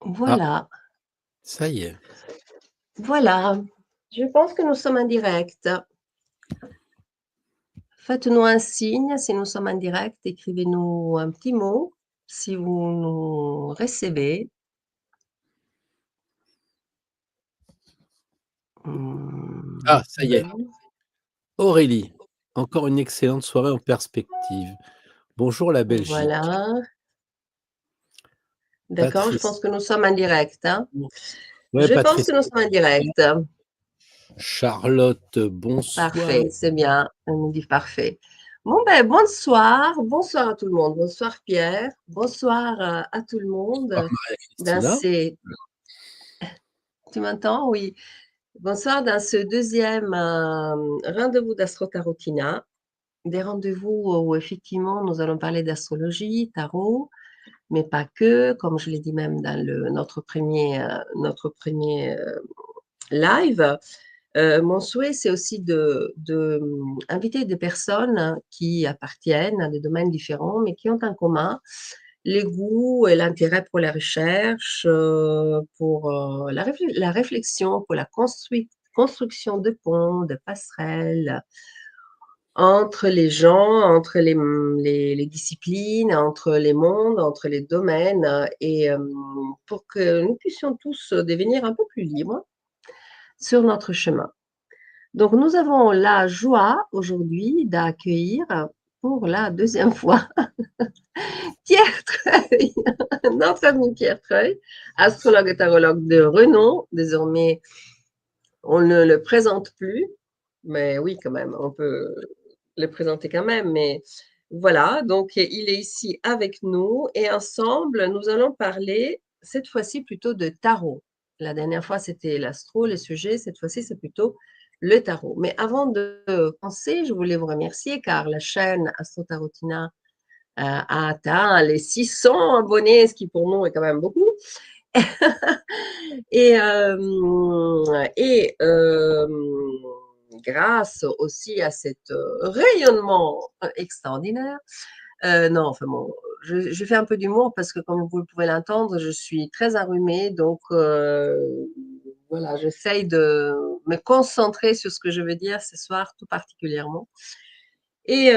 Ah, Voilà, ça y est. voilà. Je pense que nous sommes en direct. Faites-nous un signe si nous sommes en direct. Écrivez-nous un petit mot si vous nous recevez. Ah, ça y est. Mhm. Aurélie, encore une excellente soirée en perspective. Bonjour la Belgique. Voilà. D'accord, je pense Patrice. que nous sommes en direct, hein. Ouais, Je pense que Patrice. nous sommes en direct. Charlotte, bonsoir. Parfait, c'est bien. On nous dit parfait. Bon, ben, bonsoir. Bonsoir à tout le monde. Bonsoir Pierre. Bonsoir à tout le Bonsoir monde. Dans Maria-Christina. ces... Tu m'entends? Oui. Bonsoir dans ce deuxième rendez-vous d'Astro-Tarotina, des rendez-vous où effectivement nous allons parler d'astrologie, tarot, mais pas que, comme je l'ai dit même dans notre premier live. Mon souhait, c'est aussi de inviter des personnes qui appartiennent à des domaines différents, mais qui ont en commun les goûts et l'intérêt pour la recherche, pour la réflexion, pour la construction de ponts, de passerelles entre les gens, entre les disciplines, entre les mondes, entre les domaines, et pour que nous puissions tous devenir un peu plus libres sur notre chemin. Donc, nous avons la joie aujourd'hui d'accueillir pour la deuxième fois Pierre Treuil, notre ami Pierre Treuil, astrologue et tarologue de renom. Désormais, on ne le présente plus, mais oui, quand même, on peut le présenter quand même. Mais voilà, donc il est ici avec nous et ensemble, nous allons parler cette fois-ci plutôt de tarot. La dernière fois, c'était l'astro, les sujets. Cette fois-ci, c'est plutôt le tarot. Mais avant de commencer, je voulais vous remercier car la chaîne Astro Tarotina a atteint les 600 abonnés, ce qui pour nous est quand même beaucoup. Et, grâce aussi à cet rayonnement extraordinaire, non, enfin bon, je fais un peu d'humour parce que comme vous pouvez l'entendre, je suis très enrhumée, donc voilà, j'essaye de me concentrer sur ce que je veux dire ce soir tout particulièrement. Et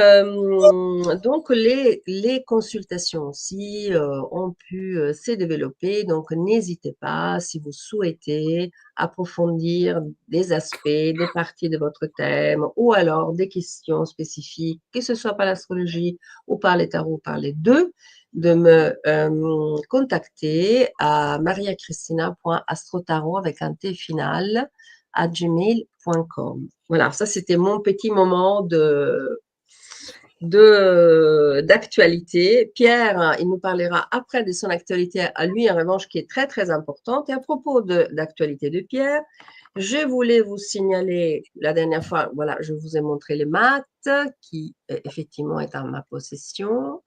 donc, les consultations aussi ont pu se développer. Donc, n'hésitez pas, si vous souhaitez approfondir des aspects, des parties de votre thème, ou alors des questions spécifiques, que ce soit par l'astrologie ou par les tarots, ou par les deux, de me contacter à mariachristina.astrotarot avec un T final à gmail.com. Voilà, ça c'était mon petit moment d'actualité. Pierre, il nous parlera après de son actualité à lui, en revanche, qui est très, très importante. Et à propos d'actualité de Pierre, je voulais vous signaler, la dernière fois, voilà, je vous ai montré les maths, qui effectivement est en ma possession.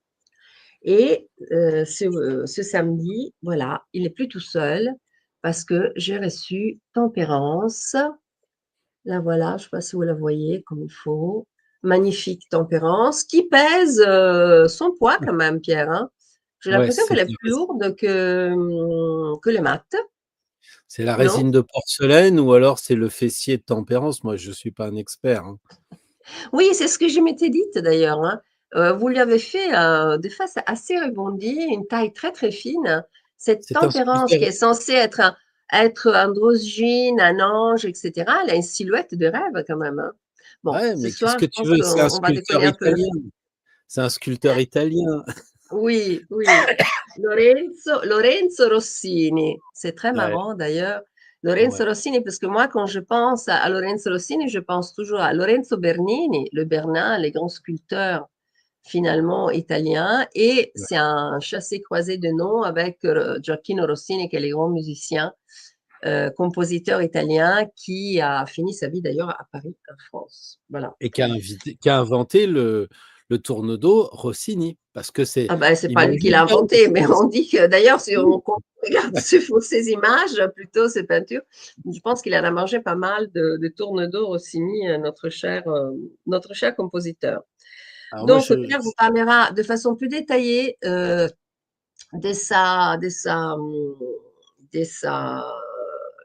Et ce samedi, voilà, il n'est plus tout seul parce que j'ai reçu Tempérance. La voilà, je ne sais pas si vous la voyez comme il faut. Magnifique Tempérance, qui pèse son poids quand même, Pierre, hein. J'ai Ouais, l'impression qu'elle est plus lourde que les maths, c'est la non? résine de porcelaine ou alors c'est le fessier de tempérance. Moi, je ne suis pas un expert, hein. Oui, c'est ce que je m'étais dite d'ailleurs, hein. Vous lui avez fait des faces assez rebondies, une taille très très fine. Cette C'est un Tempérance sculpteur. qui est censée être androgyne, un ange, etc., elle a une silhouette de rêve quand même, hein. Bon, Ouais, ce mais qu'est-ce soir, que je tu pense veux? C'est un qu'on va sculpteur déconner un peu. italien. C'est un sculpteur italien. Oui, oui. Lorenzo Rossini. C'est très Ouais, marrant d'ailleurs. Lorenzo ouais, Rossini, parce que moi, quand je pense à Lorenzo Rossini, je pense toujours à Lorenzo Bernini, le Bernin, les grands sculpteurs finalement italiens. Et ouais. c'est un chassé-croisé de noms avec Gioacchino Rossini, qui est le grand musicien, compositeur italien, qui a fini sa vie d'ailleurs à Paris, en France. Voilà. Et qui a inventé le tourne-dos Rossini. Parce que c'est, Ah ben, c'est il pas lui qui mangeait l'a bien inventé, mais Rossini. on dit que d'ailleurs, si Oui, on regarde ces images, plutôt ces peintures, je pense qu'il en a mangé pas mal de tourne-dos Rossini, notre cher compositeur. alors moi, Donc, Pierre vous parlera de façon plus détaillée de sa dès sa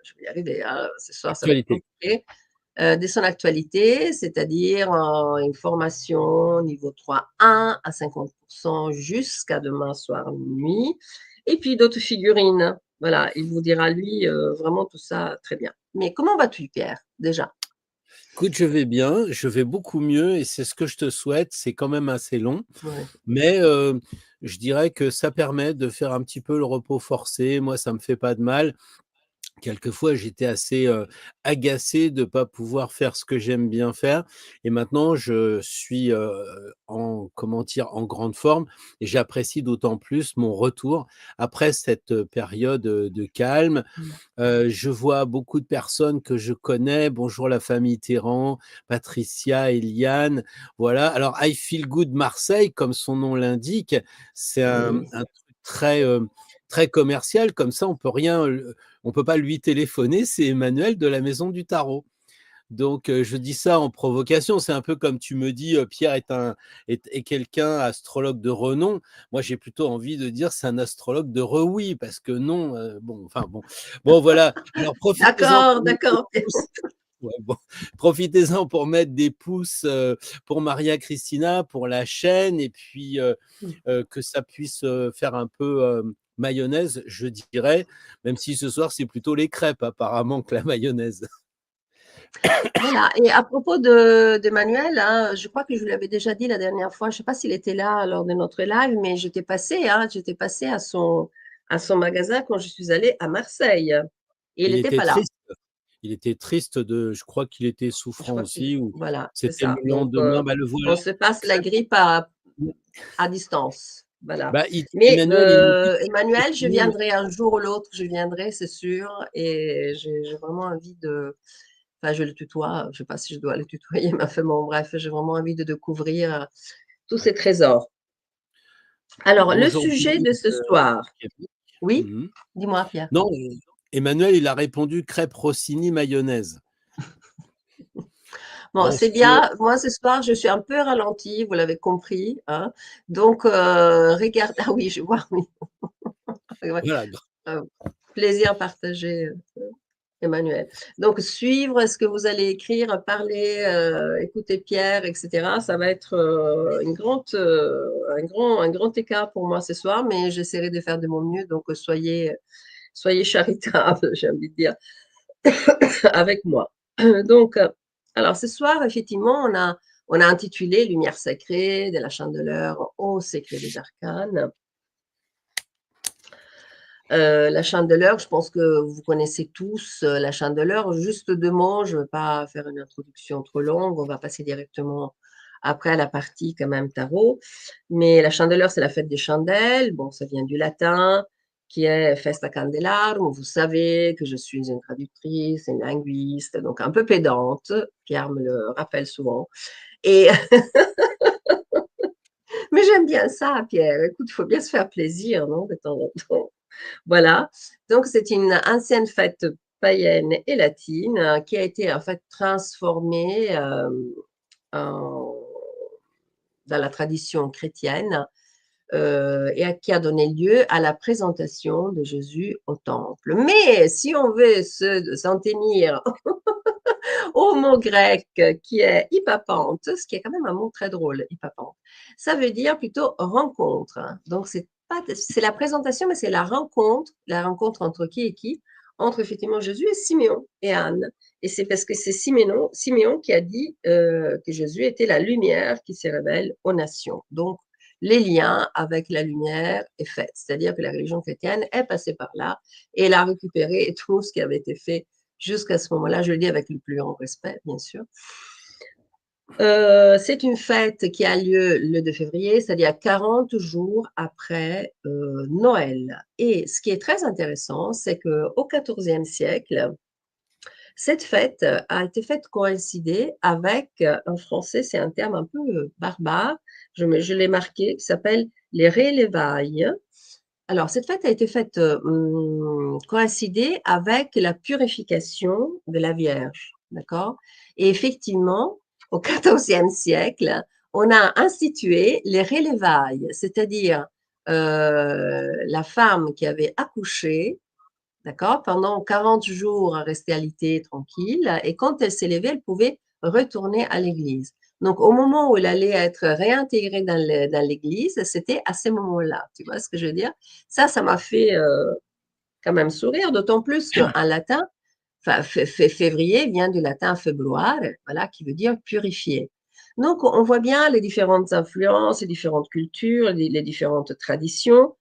je vais y arriver, hein, ce soir ça va être Actualité. compliqué, dès son actualité, c'est-à-dire, une formation niveau 3-1 à 50 jusqu'à demain soir minuit et puis d'autres figurines. Voilà, il vous dira lui, vraiment tout ça très bien. Mais comment vas-tu Pierre, déjà? Écoute, je vais bien, je vais beaucoup mieux et c'est ce que je te souhaite. C'est quand même assez long, Ouais. mais je dirais que ça permet de faire un petit peu le repos forcé. Moi, ça me fait pas de mal. Quelquefois, j'étais assez, agacé de pas pouvoir faire ce que j'aime bien faire et maintenant je suis, en comment dire? En grande forme et j'apprécie d'autant plus mon retour après cette, période, de calme. Mmh. Je vois beaucoup de personnes que je connais. Bonjour la famille Terran, Patricia, Eliane, voilà. Alors I Feel Good Marseille, comme son nom l'indique, c'est Oui. un truc très, très commercial. Comme ça, on peut pas lui téléphoner, c'est Emmanuel de la Maison du Tarot. Donc, je dis ça en provocation. C'est un peu comme tu me dis, Pierre est quelqu'un, astrologue de renom. Moi, j'ai plutôt envie de dire: «C'est un astrologue de renom», parce que non, bon, enfin bon. Bon voilà, alors profitez-en D'accord, pour mettre des d'accord. pouces. Ouais, bon, profitez-en pour mettre des pouces, pour Maria Cristina, pour la chaîne et puis, que ça puisse, faire un peu, mayonnaise, je dirais, même si ce soir, c'est plutôt les crêpes apparemment que la mayonnaise. Voilà et à propos d'Emmanuel, hein, je crois que je lui avais déjà dit la dernière fois, je ne sais pas s'il était là lors de notre live, mais j'étais passée à son magasin quand je suis allée à Marseille et il Il n'était était pas là. triste. Il était triste de je crois qu'il était Je souffrant crois qu'il aussi ou voilà, c'est c'était le ça. Donc lendemain. Bah, le voilà. on se passe la Crêpe. grippe à distance, voilà. Bah, il Mais Emmanuel, il me dit qu'il est Emmanuel, je fini, mais viendrai un jour ou l'autre, je viendrai, c'est sûr et j'ai vraiment envie de enfin, je le tutoie, je sais pas si je dois le tutoyer, mais enfin bon, bref, j'ai vraiment envie de découvrir, tous ces trésors. Alors, le bonjour sujet Billy de ce de soir Québec. oui? Mmh mh. Dis-moi, Pierre. Non, Emmanuel, il a répondu: «Crêpes Rossini mayonnaise». Bon, c'est Parce que bien, moi, ce soir, je suis un peu ralentie, vous l'avez compris, hein, donc regarde ah oui, je vois, oui, ouais, voilà, heu, plaisir partagé, Emmanuel. Donc suivre ce que vous allez écrire, parler, écouter Pierre et cetera, ça va être, un grand écart pour moi ce soir, mais j'essaierai de faire de mon mieux, donc soyez charitables, j'ai envie de dire, avec moi. Donc, alors ce soir, effectivement, on a intitulé «Lumière sacrée, de la chandeleur au secret des arcanes». La Chandeleur, je pense que vous connaissez tous, la Chandeleur. Juste 2 mots, je ne veux pas faire une introduction trop longue, on va passer directement après à la partie quand même tarot. Mais la Chandeleur, c'est la fête des chandelles. Bon, ça vient du latin qui est Festa Candelarum. Vous savez que je suis une traductrice, une linguiste, donc un peu pédante. Pierre me le rappelle souvent et mais j'aime bien ça, Pierre. Écoute, il faut bien se faire plaisir, non, de temps en temps. Voilà, donc c'est une ancienne fête païenne et latine, qui a été en fait transformée, en dans la tradition chrétienne, qui a donné lieu à la présentation de Jésus au temple. Mais si on veut s'en tenir au mot grec qui est hypapante, ce qui est quand même un mot très drôle, hypapante. Ça veut dire plutôt rencontre. Donc c'est la présentation, mais c'est la rencontre entre qui et qui? Entre effectivement Jésus et Siméon et Anne. Et c'est parce que c'est Siméon qui a dit que Jésus était la lumière qui se révèle aux nations. Donc les liens avec la lumière est fait. C'est-à-dire que la religion chrétienne est passée par là et elle a récupéré tout ce qui avait été fait jusqu'à ce moment-là, je le dis avec le plus grand respect, bien sûr. C'est une fête qui a lieu le 2 février, c'est-à-dire 40 jours après, Noël et ce qui est très intéressant, c'est qu'au XIVe siècle, cette fête a été faite coïncider avec, en français, c'est un terme un peu, barbare, je l'ai marqué, qui s'appelle les Relevailles. Alors, cette fête a été faite, coïncider avec la purification de la Vierge, d'accord? Et effectivement, au XIVe siècle, on a institué les relevailles, c'est-à-dire, la femme qui avait accouché, d'accord? Pendant 40 jours, rester alitée, tranquille, et quand elle s'est levée, elle pouvait retourner à l'église. Donc, au moment où elle allait être réintégrée dans l'église, c'était à ce moment-là. Tu vois ce que je veux dire? Ça m'a fait quand même sourire, d'autant plus qu'en latin, enfin, février vient du latin februare, voilà, qui veut dire purifier. Donc, on voit bien les différentes influences, les différentes cultures, les différentes traditions.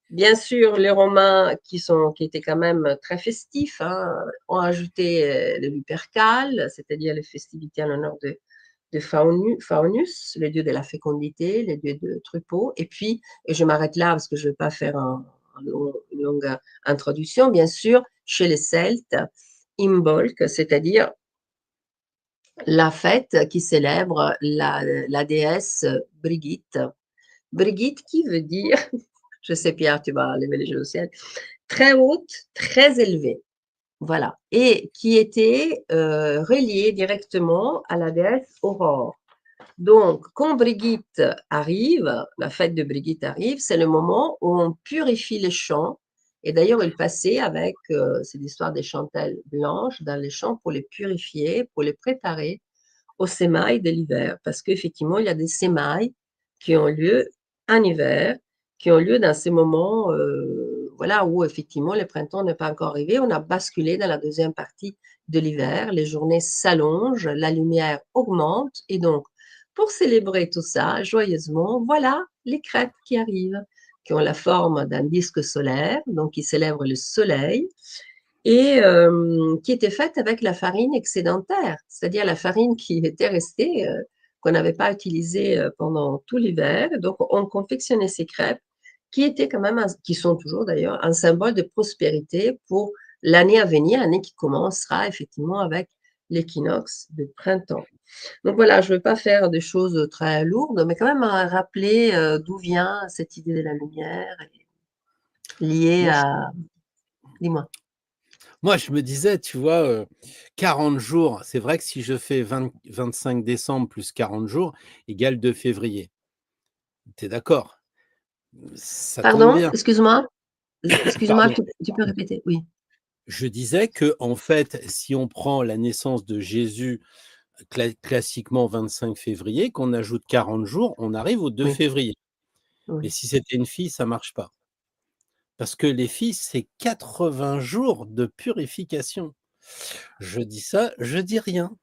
Bien sûr, les Romains, qui étaient quand même très festifs, hein, ont ajouté le Lupercal, c'est-à-dire les festivités en l'honneur de Faunus, le dieu de la fécondité, le dieu de troupeau. Et puis, et je m'arrête là parce que je ne vais pas faire une longue introduction, bien sûr, chez les Celtes, Imbolc, c'est-à-dire la fête qui célèbre la déesse Brigitte. Brigitte qui veut dire, je sais Pierre, tu vas lever les yeux au ciel, très haute, très élevée. Voilà. Et qui était reliée directement à la déesse Aurore. Donc, quand Brigitte arrive, la fête de Brigitte arrive, c'est le moment où on purifie les champs. Et d'ailleurs, il passait avec, c'est l'histoire des chantelles blanches dans les champs pour les purifier, pour les préparer aux semailles de l'hiver. Parce qu'effectivement, il y a des semailles qui ont lieu en hiver, qui ont lieu dans ces moments voilà, où effectivement le printemps n'est pas encore arrivé. On a basculé dans la deuxième partie de l'hiver, les journées s'allongent, la lumière augmente et donc pour célébrer tout ça joyeusement, voilà les crêpes qui arrivent, qui ont la forme d'un disque solaire, donc qui célèbrent le soleil et qui étaient faites avec la farine excédentaire, c'est-à-dire la farine qui était restée, qu'on n'avait pas utilisée pendant tout l'hiver. Donc, on confectionnait ces crêpes qui étaient quand même, qui sont toujours d'ailleurs, un symbole de prospérité pour l'année à venir, l'année qui commencera effectivement avec l'équinoxe de printemps. Donc voilà, je ne vais pas faire des choses très lourdes, mais quand même rappeler d'où vient cette idée de la lumière liée Moi, à... Dis-moi. moi, je me disais, tu vois, 40 jours, c'est vrai que si je fais 25 décembre plus 40 jours égale 2 février. Tu es d'accord? Ça tombe Pardon, bien. excuse-moi. Excuse-moi, Pardon. tu peux répéter? Oui, Je disais que en fait, si on prend la naissance de Jésus classiquement 25 février, qu'on ajoute 40 jours, on arrive au 2 oui, février. Mais oui. si c'était une fille, ça marche pas. Parce que les filles, c'est 80 jours de purification. Je dis ça, je dis rien.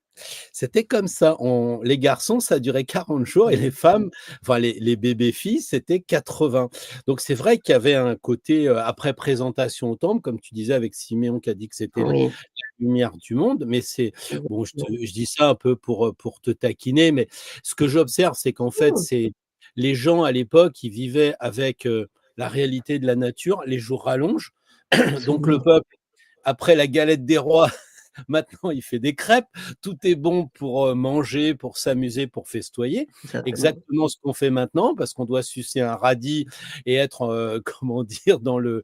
C'était comme ça. Les garçons, ça durait 40 jours et les Mmh. femmes, enfin les bébés filles, c'était 80. Donc c'est vrai qu'il y avait un côté, après présentation au temple, comme tu disais avec Siméon qui a dit que c'était la Oui, lumière du monde, mais c'est bon, exactement. je dis ça un peu pour te taquiner, mais ce que j'observe, c'est qu'en fait, Mmh, c'est les gens à l'époque, ils vivaient avec, la réalité de la nature, les jours rallongent, donc le absolument, peuple, après la galette des rois, maintenant, il fait des crêpes. Tout est bon pour manger, pour s'amuser, pour festoyer. exactement. Exactement ce qu'on fait maintenant, parce qu'on doit sucer un radis et être, comment dire, dans le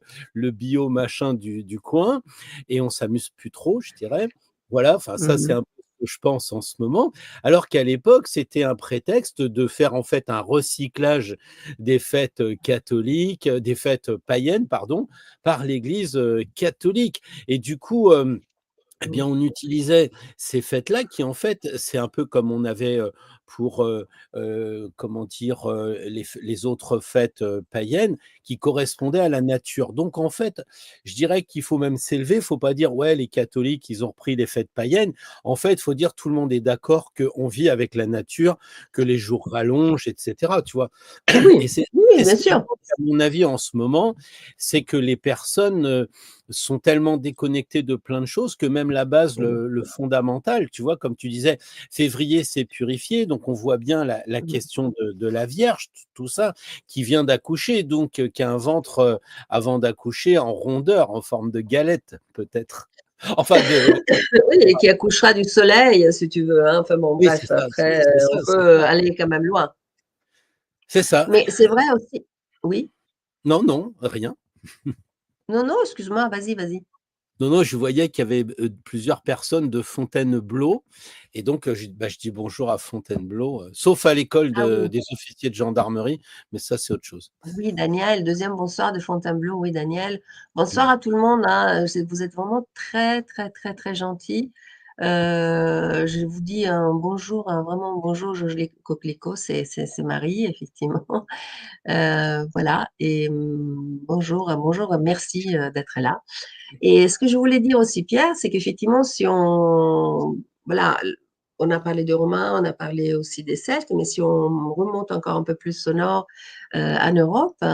bio machin du coin, et on s'amuse plus trop, je dirais. Voilà, enfin ça, c'est Mmh. un peu ce que je pense en ce moment. Alors qu'à l'époque, c'était un prétexte de faire en fait un recyclage des fêtes catholiques, des fêtes païennes, pardon, par l'Église catholique. Et du coup, eh Mmh. bien, on utilisait ces fêtes-là qui, en fait, c'est un peu comme on avait, pour, comment dire? Les autres fêtes, païennes qui correspondaient à la nature. Donc en fait, je dirais qu'il faut même s'élever, il faut pas dire: «Ouais, les catholiques, ils ont repris les fêtes païennes». En fait, il faut dire: tout le monde est d'accord qu'on vit avec la nature, que les jours rallongent et cetera, tu vois? Et Oui, c'est oui, et ce bien qui sûr. manque à mon avis en ce moment, c'est que les personnes, sont tellement déconnectés de plein de choses que même la base, Mmh. le fondamental, tu vois? Comme tu disais, février, c'est purifié, donc on voit bien la Mmh. question de la Vierge, tout ça, qui vient d'accoucher, donc qui a un ventre, avant d'accoucher en rondeur, en forme de galette, peut-être. Enfin de Oui, et qui accouchera du soleil, si tu veux, hein. Enfin bon, oui, c'est bref, ça, après, on c'est peut ça. aller quand même loin. C'est ça. Mais c'est vrai aussi oui? Non, non, rien. Non, non, excuse-moi, vas-y, vas-y. Non, non, je voyais qu'il y avait, plusieurs personnes de Fontainebleau et donc, je dis bonjour à Fontainebleau, sauf à l'école Ah de oui. des officiers de gendarmerie, mais ça, c'est autre chose. Oui, Daniel, deuxième bonsoir de Fontainebleau. Oui, Daniel. Bonsoir Mmh. à tout le monde, hein. Vous êtes vraiment très, très, très, très gentils. Je vous dis un bonjour, vraiment bonjour, Coquelicot, c'est Marie, effectivement. Voilà, et bonjour, bonjour, merci d'être là. Et ce que je voulais dire aussi, Pierre, c'est qu'effectivement, si on, voilà, on a parlé de Romains, on a parlé aussi des Celtes, mais si on remonte encore un peu plus au nord, en Europe,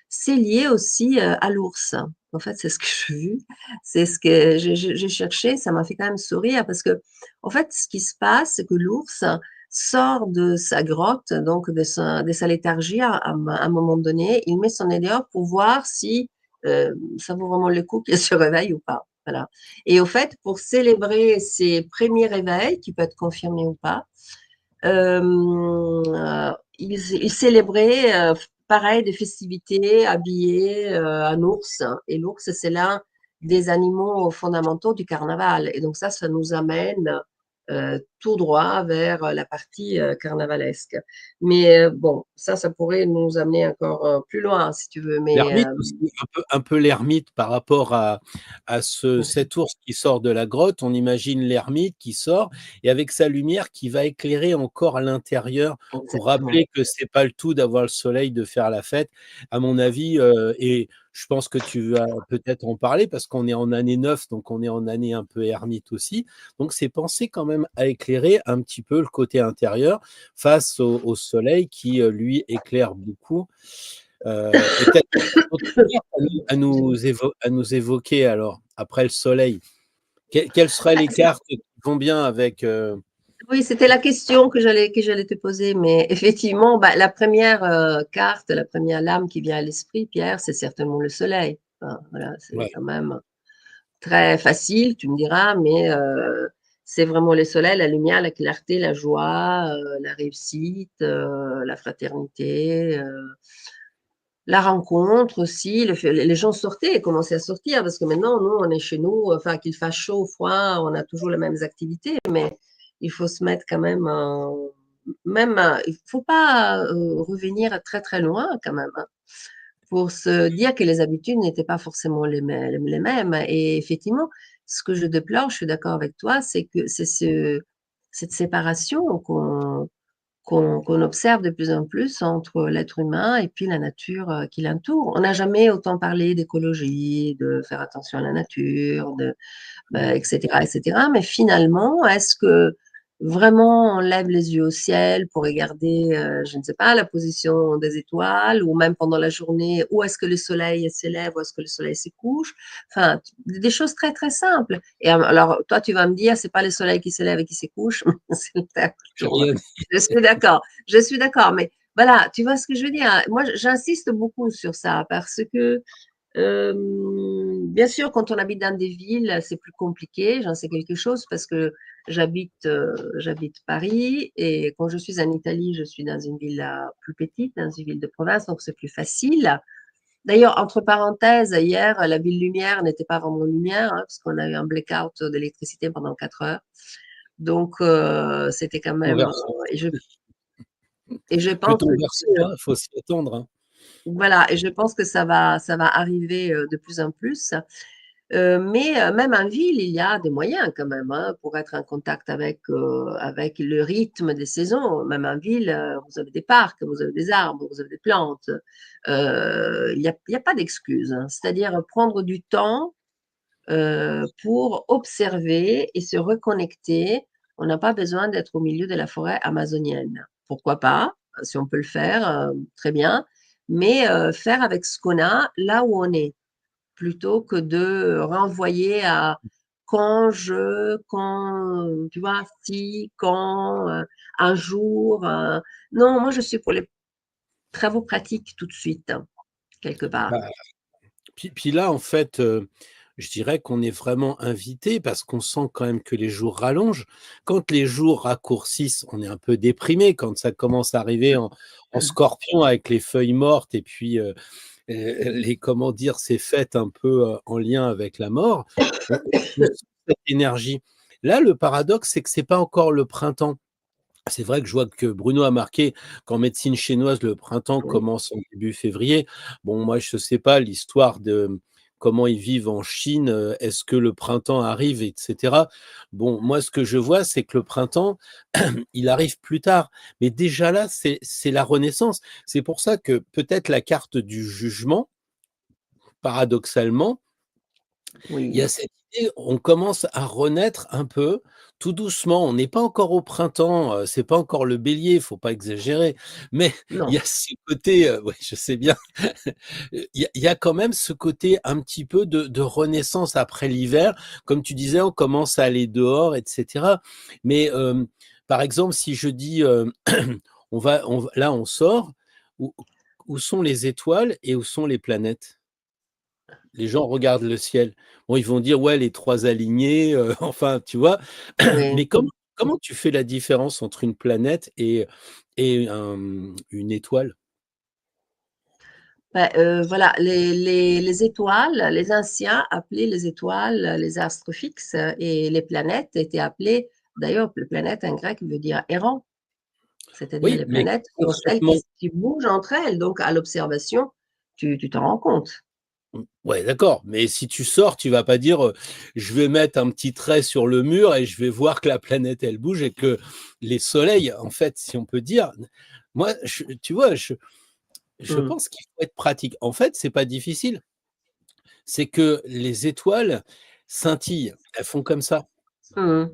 c'est lié aussi à l'ours. En fait, c'est ce que j'ai vu, c'est ce que j'ai cherché, ça m'a fait quand même sourire parce que, en fait, ce qui se passe, c'est que l'ours sort de sa grotte, donc de sa léthargie à un moment donné, il met son nez dehors pour voir si ça vaut vraiment le coup qu'elle se réveille ou pas. Voilà. Et au fait, pour célébrer ses premiers réveils, qui peut être confirmé ou pas, il célébrait pareil des festivités habillés en ours. Et l'ours, c'est l'un des animaux fondamentaux du carnaval. Et donc ça nous amène tout droit vers la partie carnavalesque. Mais bon, ça pourrait nous amener encore plus loin, si tu veux. Mais L'ermite aussi, un peu l'ermite par rapport à cet ours qui sort de la grotte. On imagine l'ermite qui sort et avec sa lumière qui va éclairer encore à l'intérieur pour exactement. rappeler que c'est pas le tout d'avoir le soleil, de faire la fête. À mon avis, et je pense que tu vas peut-être en parler parce qu'on est en année 9, donc on est en année un peu ermite aussi. Donc c'est pensé quand même à éclairer un petit peu le côté intérieur face au soleil qui, lui éclaire beaucoup. Et peut-être d'autres cartes à nous évoquer alors, après le soleil. Quelles seraient les cartes qui vont bien avec, Oui, c'était la question que j'allais te poser, mais effectivement, bah, la première carte, la première lame qui vient à l'esprit, Pierre, c'est certainement le soleil. Enfin, voilà, c'est ouais, quand même très facile, tu me diras, mais c'est vraiment le soleil, la lumière, la clarté, la joie, la réussite, la fraternité, la rencontre aussi. Les gens sortaient, commençaient à sortir, parce que maintenant, nous, on est chez nous, enfin, qu'il fasse chaud ou froid, on a toujours les mêmes activités, mais il faut se mettre quand même, même, il faut pas revenir très très loin quand même, hein, pour se dire que les habitudes n'étaient pas forcément les mêmes. Et effectivement, ce que je déplore, je suis d'accord avec toi, c'est que c'est cette séparation qu'on observe de plus en plus entre l'être humain et puis la nature qui l'entoure. On n'a jamais autant parlé d'écologie, de faire attention à la nature, etc., etc. Mais finalement, est-ce que vraiment on lève les yeux au ciel pour regarder, je ne sais pas, la position des étoiles, ou même pendant la journée, où est-ce que le soleil s'élève, où est-ce que le soleil se couche? Enfin, des choses très très simples. Et alors, toi, tu vas me dire, c'est pas le soleil qui s'élève et qui se couche, c'est le terre qui j'ai tourne. rien dit. Je suis d'accord, mais voilà, tu vois ce que je veux dire. Moi, j'insiste beaucoup sur ça parce que bien sûr, quand on habite dans des villes, c'est plus compliqué. J'en sais quelque chose parce que j'habite Paris, et quand je suis en Italie, je suis dans une ville plus petite, dans une ville de province, donc c'est plus facile. D'ailleurs, entre parenthèses, hier, la ville lumière n'était pas vraiment lumière, hein, parce qu'on a eu un blackout d'électricité pendant 4 heures. Donc, c'était quand On même. verse Et je Quand pense on que verse rien, il faut s'y attendre, hein. voilà, et je pense que ça va arriver de plus en plus. Mais même en ville, il y a des moyens quand même, hein, pour être en contact avec le rythme des saisons. Même en ville, vous avez des parcs, vous avez des arbres, vous avez des plantes. Il y a pas d'excuse, hein. C'est-à-dire prendre du temps pour observer et se reconnecter. On n'a pas besoin d'être au milieu de la forêt amazonienne. Pourquoi pas? Si on peut le faire, très bien. Mais faire avec ce qu'on a là où on est, plutôt que de renvoyer à quand, tu vois, si, quand, un jour. Non, moi, je suis pour les travaux pratiques tout de suite, hein, quelque part. Bah, puis là, en fait, je dirais qu'on est vraiment invité parce qu'on sent quand même que les jours rallongent. Quand les jours raccourcissent, on est un peu déprimé quand ça commence à arriver en scorpion avec les feuilles mortes et puis, comment dire, ces fêtes un peu, en lien avec la mort, on sent cette énergie. Là, le paradoxe, c'est que c'est pas encore le printemps. C'est vrai que je vois que Bruno a marqué qu'en médecine chinoise, le printemps Oui, commence en début février. Bon, moi, je ne sais pas l'histoire de comment ils vivent en Chine, est-ce que le printemps arrive et cetera? Bon, moi, ce que je vois, c'est que le printemps, il arrive plus tard. Mais déjà là, c'est la renaissance. C'est pour ça que peut-être la carte du jugement, paradoxalement, il y oui, a cette idée, on commence à renaître un peu, tout doucement. On n'est pas encore au printemps, c'est pas encore le bélier, il faut pas exagérer, mais il y non. a ce côté, ouais, je sais bien. Il y a quand même ce côté un petit peu de renaissance après l'hiver. Comme tu disais, on commence à aller dehors et cetera. Mais, par exemple, si je dis, on va là, on sort, où où sont les étoiles et où sont les planètes? Les gens regardent le ciel. Bon, ils vont dire: «Ouais, les 3 alignés», enfin, tu vois? Oui. Mais comment tu fais la différence entre une planète et une étoile? Bah, voilà, les étoiles, les anciens appelaient les étoiles les astres fixes et les planètes étaient appelées d'ailleurs, les planètes en grec veut dire errant, c'est-à-dire Oui, les mais planètes sont celles concrètement, qui bougent entre elles, donc à l'observation, tu t'en rends compte. ouais, d'accord, mais si tu sors, tu vas pas dire, «Je vais mettre un petit trait sur le mur et je vais voir que la planète, elle bouge et que les soleils», en fait, si on peut dire. Moi, tu vois, je Mmh. pense qu'il faut être pratique. En fait, c'est pas difficile. C'est que les étoiles scintillent, elles font comme ça. Mmh.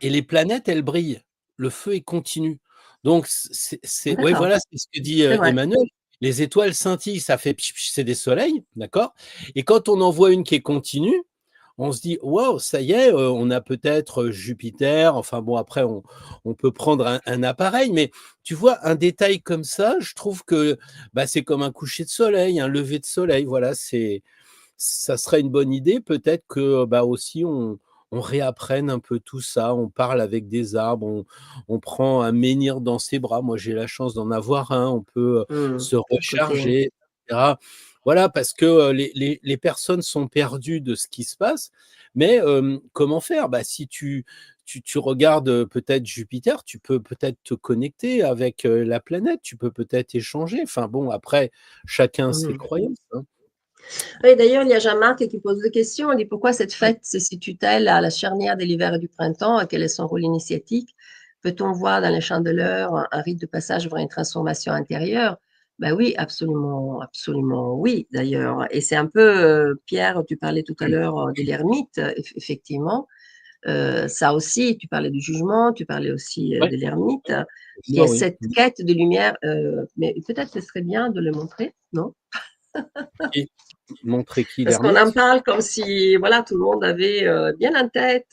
Et les planètes, elles brillent. Le feu est continu. Donc c'est ouais, D'accord, voilà, c'est ce que dit, c'est vrai. Emmanuel. Les étoiles scintillent, ça fait pch pch, c'est des soleils, d'accord? Et quand on en voit une qui est continue, on se dit: «Waouh, ça y est, on a peut-être, Jupiter», enfin bon, après on peut prendre un appareil, mais tu vois, un détail comme ça, je trouve que, bah, c'est comme un coucher de soleil, un lever de soleil, voilà, ça serait une bonne idée peut-être que, bah, aussi on réapprenne un peu tout ça. On parle avec des arbres, on prend un menhir dans ses bras. Moi, j'ai la chance d'en avoir un. On peut, Mmh. se À côté. recharger et cetera. Voilà, parce que, les personnes sont perdues de ce qui se passe, mais, comment faire? Bah, si tu regardes, peut-être Jupiter, tu peux peut-être te connecter avec, la planète, tu peux peut-être échanger. Enfin bon, après chacun ses Mmh. croyances, hein. Oui, d'ailleurs, il y a Jean-Marc qui pose des questions. Il dit: «Pourquoi cette fête se situe-t-elle à la charnière de l'hiver et du printemps et quel est son rôle initiatique? Peut-on voir dans les chandeleurs un rite de passage vers une transformation intérieure?» Ben oui, absolument, absolument oui, d'ailleurs et c'est un peu, Pierre, tu parlais tout à l'heure, de l'ermite, effectivement, ça aussi, tu parlais du jugement, tu parlais aussi, Ouais. de l'ermite. Il y a Moi, oui. cette quête de lumière, mais peut-être ce serait bien de le montrer, non? Qui? Montrer qui? Parce qu'on en L'ermite? parle comme si, voilà, tout le monde avait, bien en tête,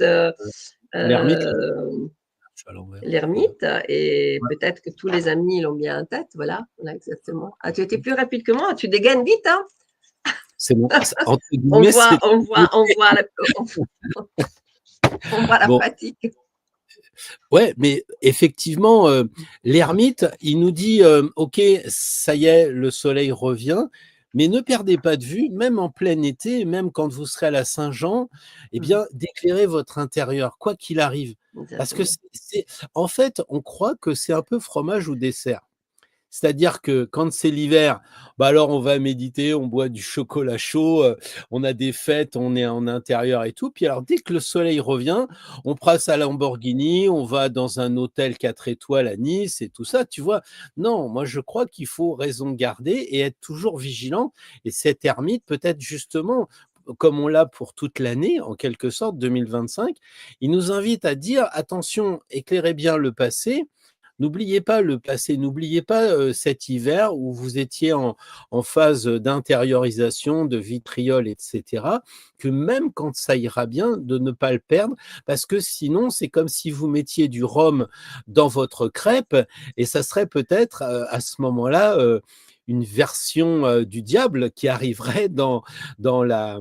L'ermite, heu, je suis à l'envers. Ouais. l'ermite et Ouais. peut-être que tous les amis l'ont bien en tête, voilà, voilà exactement. Ah, tu étais plus rapide que moi, tu dégaines vite, hein? C'est mon c'est entre On guillemets, voit c'est on voit on voit la on on voit la bon, pratique. ouais, mais effectivement, l'ermite, il nous dit, «OK, ça y est, le soleil revient, mais ne perdez pas de vue, même en plein été, même quand vous serez à la Saint-Jean, eh Mmh, bien, d'éclairer votre intérieur, quoi qu'il arrive». Parce que exactement. c'est en fait, on croit que c'est un peu fromage ou dessert. C'est-à-dire que quand c'est l'hiver, bah, alors on va méditer, on boit du chocolat chaud, on a des fêtes, on est en intérieur et tout. Puis alors dès que le soleil revient, on prend sa Lamborghini, on va dans un hôtel 4 étoiles à Nice et tout ça, tu vois? Non, moi je crois qu'il faut raison garder et être toujours vigilant et cet ermite peut-être justement, comme on l'a pour toute l'année en quelque sorte, 2025, il nous invite à dire: «Attention, éclairez bien le passé, n'oubliez pas le passé, n'oubliez pas, cet hiver où vous étiez en phase, d'intériorisation, de vitriol et cetera, que même quand ça ira bien, de ne pas le perdre parce que sinon, c'est comme si vous mettiez du rhum dans votre crêpe et ça serait peut-être, à ce moment-là, une version, du diable qui arriverait dans la,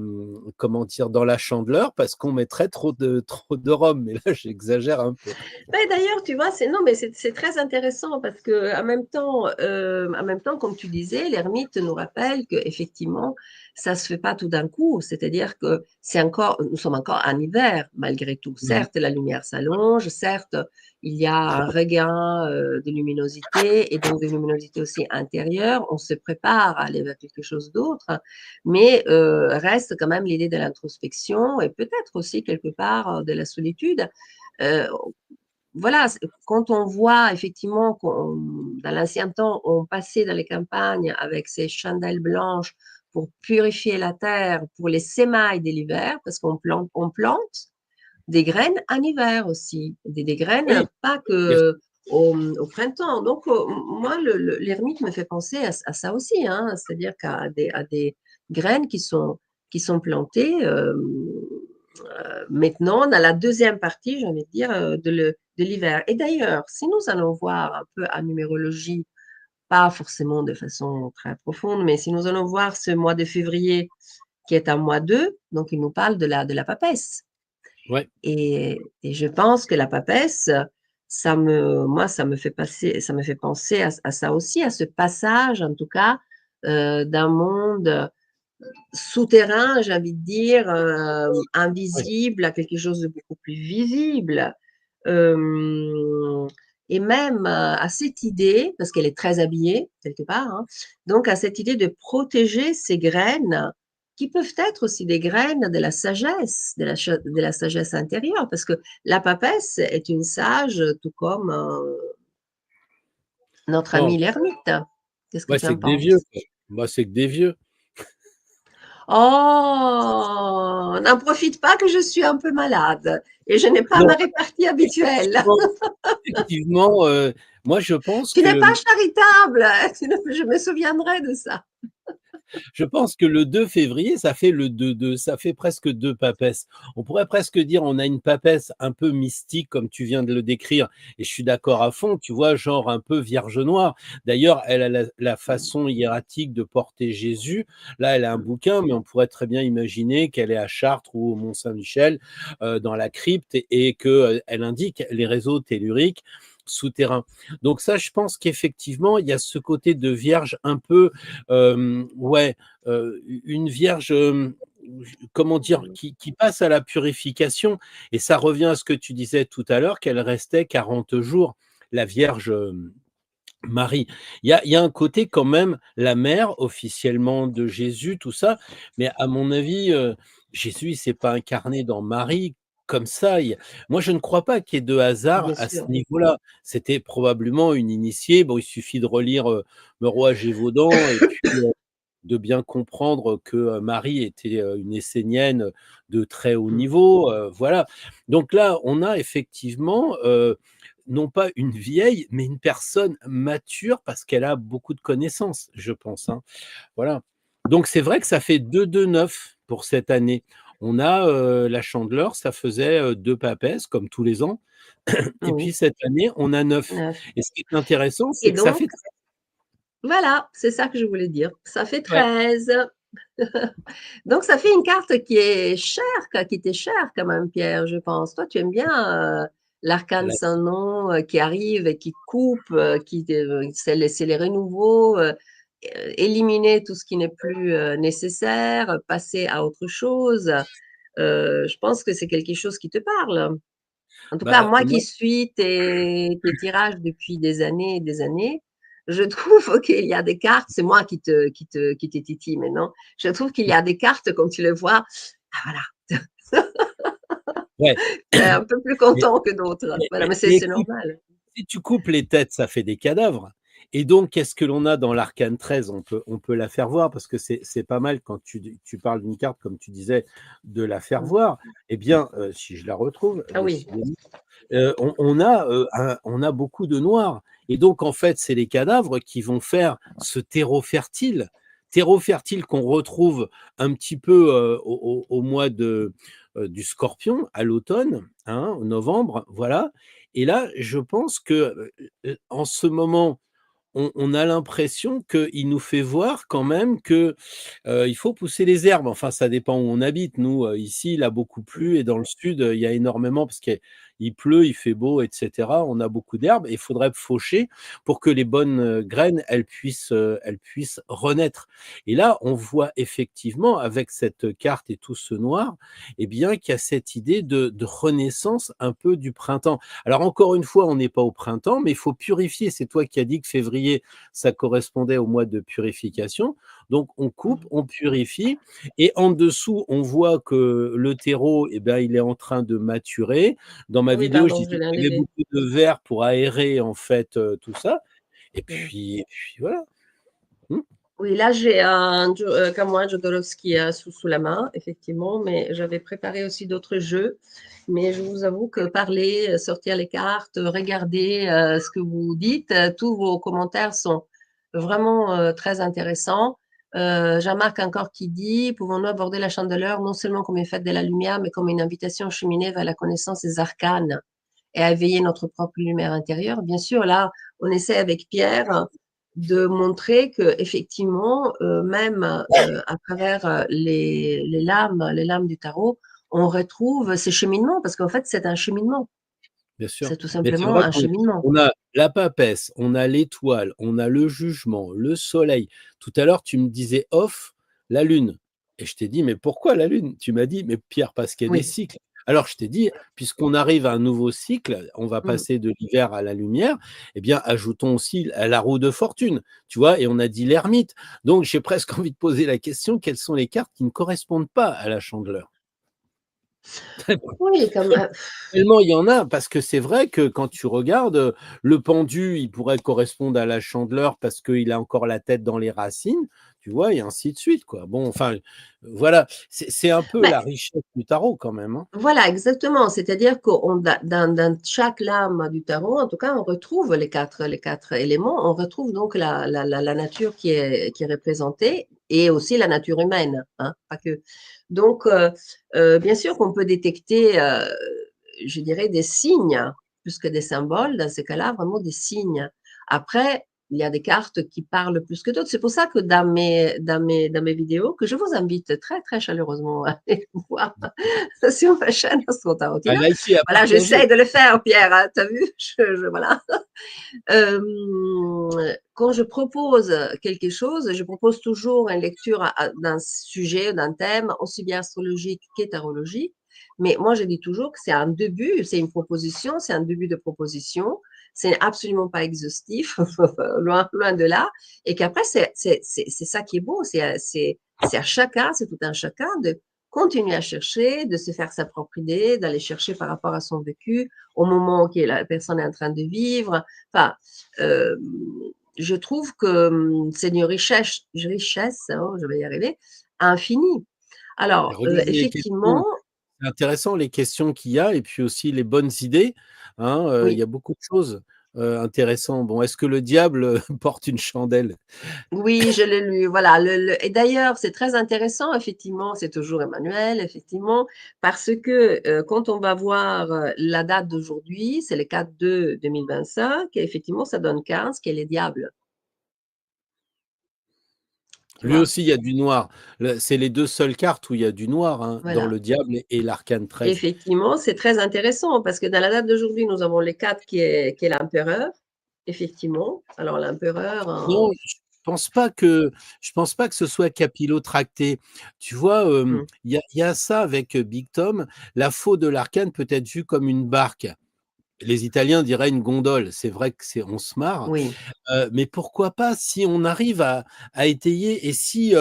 comment dire? Dans la Chandeleur parce qu'on mettrait trop de rhum, mais là j'exagère un peu. Ben, d'ailleurs, tu vois, c'est non, mais c'est très intéressant parce que en même temps, comme tu disais, l'ermite nous rappelle que effectivement, ça se fait pas tout d'un coup. C'est-à-dire que nous sommes encore en hiver malgré tout. Mmh mh. Certes, la lumière s'allonge, certes, il y a un regain de luminosité et donc de luminosité aussi intérieure. On se prépare à aller vers quelque chose d'autre, mais reste quand même l'idée de l'introspection et peut-être aussi quelque part de la solitude. Euh, voilà, quand on voit effectivement dans l'ancien temps, on passait dans les campagnes avec ces chandelles blanches pour purifier la terre, pour les sémailles de l'hiver, parce on plante des graines en hiver aussi, des graines Oui, pas bien sûr. que au printemps. Donc, moi, l'ermite me fait penser à ça aussi, hein, c'est-à-dire à des graines qui sont plantées. Maintenant, dans la deuxième partie, j'ai envie de dire, de l'hiver. Et d'ailleurs, si nous allons voir un peu en numérologie, pas forcément de façon très profonde, mais si nous allons voir ce mois de février qui est un mois 2, donc il nous parle de la papesse. Ouais. Et je pense que la papesse, moi, ça me fait penser à ça aussi, à ce passage, en tout cas, d'un monde souterrain, j'ai envie de dire, Ouais. invisible à quelque chose de beaucoup plus visible. Euh, et même à cette idée, parce qu'elle est très habillée quelque part, hein, donc à cette idée de protéger ces graines qui peuvent être aussi des graines de la sagesse, de la sagesse intérieure, parce que la papesse est une sage, tout comme notre ami Bon, l'ermite. Qu'est-ce que ouais, tu c'est en que des vieux, penses? quoi. Moi, c'est que des vieux. Oh, n'en profite pas que je suis un peu malade et je n'ai pas Non, ma répartie habituelle. effectivement, effectivement, moi je pense Tu n'es que pas charitable. Je me souviendrai de ça. Je pense que le 2 février, ça fait le 2-2, ça fait presque 2 papesses. On pourrait presque dire, on a une papesse un peu mystique comme tu viens de le décrire et je suis d'accord à fond, tu vois? Genre un peu Vierge noire. D'ailleurs, elle a la façon hiératique de porter Jésus. Là, elle a un bouquin, mais on pourrait très bien imaginer qu'elle est à Chartres ou au Mont-Saint-Michel, dans la crypte et que, elle indique les réseaux telluriques souterrains. Donc ça, je pense qu'effectivement, il y a ce côté de vierge un peu, ouais, une vierge, comment dire? Qui passe à la purification et ça revient à ce que tu disais tout à l'heure, qu'elle restait 40 jours, la Vierge, Marie. Il y a un côté quand même, la mère officiellement de Jésus, tout ça, mais à mon avis, Jésus, il s'est pas incarné dans Marie comme ça. Moi, je ne crois pas qu'il y ait de hasard Bien à ce sûr. niveau-là. C'était probablement une initiée. Bon, il suffit de relire, Le Roi Gévaudan et puis, de bien comprendre que, Marie était, une Essénienne de très haut niveau, voilà. Donc là, on a effectivement, non pas une vieille, mais une personne mature parce qu'elle a beaucoup de connaissances, je pense, hein. Voilà. Donc c'est vrai que ça fait 2-2-9 pour cette année. On a, la Chandeleur, ça faisait, 2 papesses comme tous les ans et puis Oui, cette année, on a 9 9. et ce qui est intéressant, c'est Et que ça donc, fait voilà, c'est ça que je voulais dire. Ça fait ouais, 13. Donc, ça fait une carte qui est chère, qui t'est chère quand même, Pierre, je pense. Toi, tu aimes bien l'arcane la sans nom qui arrive et qui coupe, c'est les renouveaux, éliminer tout ce qui n'est plus nécessaire, passer à autre chose. Je pense que c'est quelque chose qui te parle. En tout cas, bah, moi qui moi suis tes tirages depuis des années et des années, je trouve qu'il y a des cartes, c'est moi qui te titille maintenant, je trouve qu'il y a des cartes, quand tu les vois, ah voilà, ouais. tu es un peu plus Mais content que d'autres. mais Voilà, mais mais mais c'est écoute, normal. si tu coupes les têtes, ça fait des cadavres et donc qu'est-ce que l'on a dans l'arcane 13? On peut la faire voir parce que c'est pas mal quand tu parles d'une carte, comme tu disais, de la faire Mm. voir. Eh bien, si je la retrouve, Ah oui, décidément, on a beaucoup de noir et donc en fait, c'est les cadavres qui vont faire ce terreau fertile qu'on retrouve un petit peu, au mois du Scorpion, à l'automne, hein, en novembre, voilà et là, je pense que, en ce moment, on a l'impression qu'il nous fait voir quand même que, il faut pousser les herbes. Enfin, ça dépend où on habite. Nous, ici, il a beaucoup plu et dans le sud, il y a énormément parce qu'il pleut, il fait beau et cetera. On a beaucoup d'herbes et il faudrait faucher pour que les bonnes, graines, elles puissent renaître et là, on voit effectivement avec cette carte et tout ce noir, eh bien, qu'il y a cette idée de renaissance un peu du printemps. Alors encore une fois, on n'est pas au printemps, mais il faut purifier. C'est toi qui as dit que février, ça correspondait au mois de purification. Donc on coupe, Mmh. on purifie et en dessous, on voit que le terreau, eh ben, il est en train de maturer. Dans ma Oui, vidéo, je pardon, je disais l'ai qu'il y avait enlevé. beaucoup de verre pour aérer en fait, tout ça Mmh. et puis voilà. Mmh. Oui, là, j'ai un comme moi, Jodorowsky sous la main, effectivement, mais j'avais préparé aussi d'autres jeux. Mais je vous avoue que parler, sortir les cartes, regarder ce que vous dites, tous vos commentaires sont vraiment très intéressants. Jean-Marc encore qui dit, pouvons-nous aborder la chandeleur non seulement comme une fête de la lumière, mais comme une invitation cheminée vers la connaissance des arcanes et à éveiller notre propre lumière intérieure. Bien sûr, là, on essaie avec Pierre de montrer que effectivement, même à travers les lames du tarot, on retrouve ces cheminements, parce qu'en fait, c'est un cheminement. Bien sûr, C'est tout mais c'est simplement vrai un qu'on cheminement. on a la papesse, on a l'étoile, on a le jugement, le soleil. Tout à l'heure, tu me disais off, la lune et je t'ai dit: «Mais pourquoi la lune?» Tu m'as dit: «Mais Pierre, parce qu'il y a des Oui. cycles». Alors je t'ai dit: «Puisqu'on arrive à un nouveau cycle, on va Mmh. passer de l'hiver à la lumière, eh bien, ajoutons aussi à la roue de fortune», tu vois? Et on a dit l'ermite. Donc j'ai presque envie de poser la question, quelles sont les cartes qui ne correspondent pas à la Chandeleur? Oui, comme, Tellement il y en a, parce que c'est vrai que quand tu regardes, le pendu, il pourrait correspondre à la Chandeleur parce qu'il a encore la tête dans les racines, tu vois? Et ainsi de suite, quoi. Bon, enfin, voilà, c'est un peu bah, la richesse du tarot quand même, hein. voilà, exactement. C'est-à-dire qu'on dans chaque lame du tarot, en tout cas, on retrouve les quatre éléments. On retrouve donc la nature qui est représentée et aussi la nature humaine, hein, pas que. Donc, bien sûr qu'on peut détecter, je dirais, des signes plus que des symboles. Dans ces cas-là, vraiment des signes. Après, il y a des cartes qui parlent plus que d'autres. C'est pour ça que dans mes vidéos, que je vous invite très, très chaleureusement à aller voir sur ma chaîne Astro À Tarotina. liker, à Voilà, partager. j'essaie de le faire, Pierre, hein, tu as vu? Voilà. Euh, Quand je propose quelque chose, je propose toujours une lecture d'un sujet, d'un thème, aussi bien astrologique qu'hétérologique. Mais moi, je dis toujours que c'est un début, c'est une proposition, c'est un début de proposition. C'est absolument pas exhaustif, loin, loin de là. Et qu'après, c'est ça qui est beau. C'est à chacun, c'est tout un chacun de continuer à chercher, de se faire sa propre idée, d'aller chercher par rapport à son vécu, au moment que la personne est en train de vivre. Enfin, euh, je trouve que c'est une richesse, hein, je vais y arriver, infinie. Et Alors, regarde les questions, effectivement, c'est intéressant les questions qu'il y a et puis aussi les bonnes idées, hein, il y oui, a beaucoup de choses, intéressantes. Bon, est-ce que le diable, porte une chandelle? oui, je l'ai lu, voilà. Et d'ailleurs, c'est très intéressant, effectivement, c'est toujours Emmanuel, effectivement, parce que quand on va voir la date d'aujourd'hui, c'est le 4/2/2025, et effectivement, ça donne 15, qui est les diables, tu Lui vois. aussi, il y a du noir. C'est les 2 seules cartes où il y a du noir, hein, dans Voilà. le diable et l'arcane 13. Effectivement, c'est très intéressant parce que dans la date d'aujourd'hui, nous avons les 4 qui est l'empereur, effectivement. Alors l'empereur Non, en je pense pas que ce soit capillotracté. Tu vois, mmh, il y a ça avec, Big Tom. La faute de l'arcane peut être vue comme une barque. Les Italiens diraient une gondole. C'est vrai que c'est on se marre, oui. mais pourquoi pas si on arrive à étayer et si,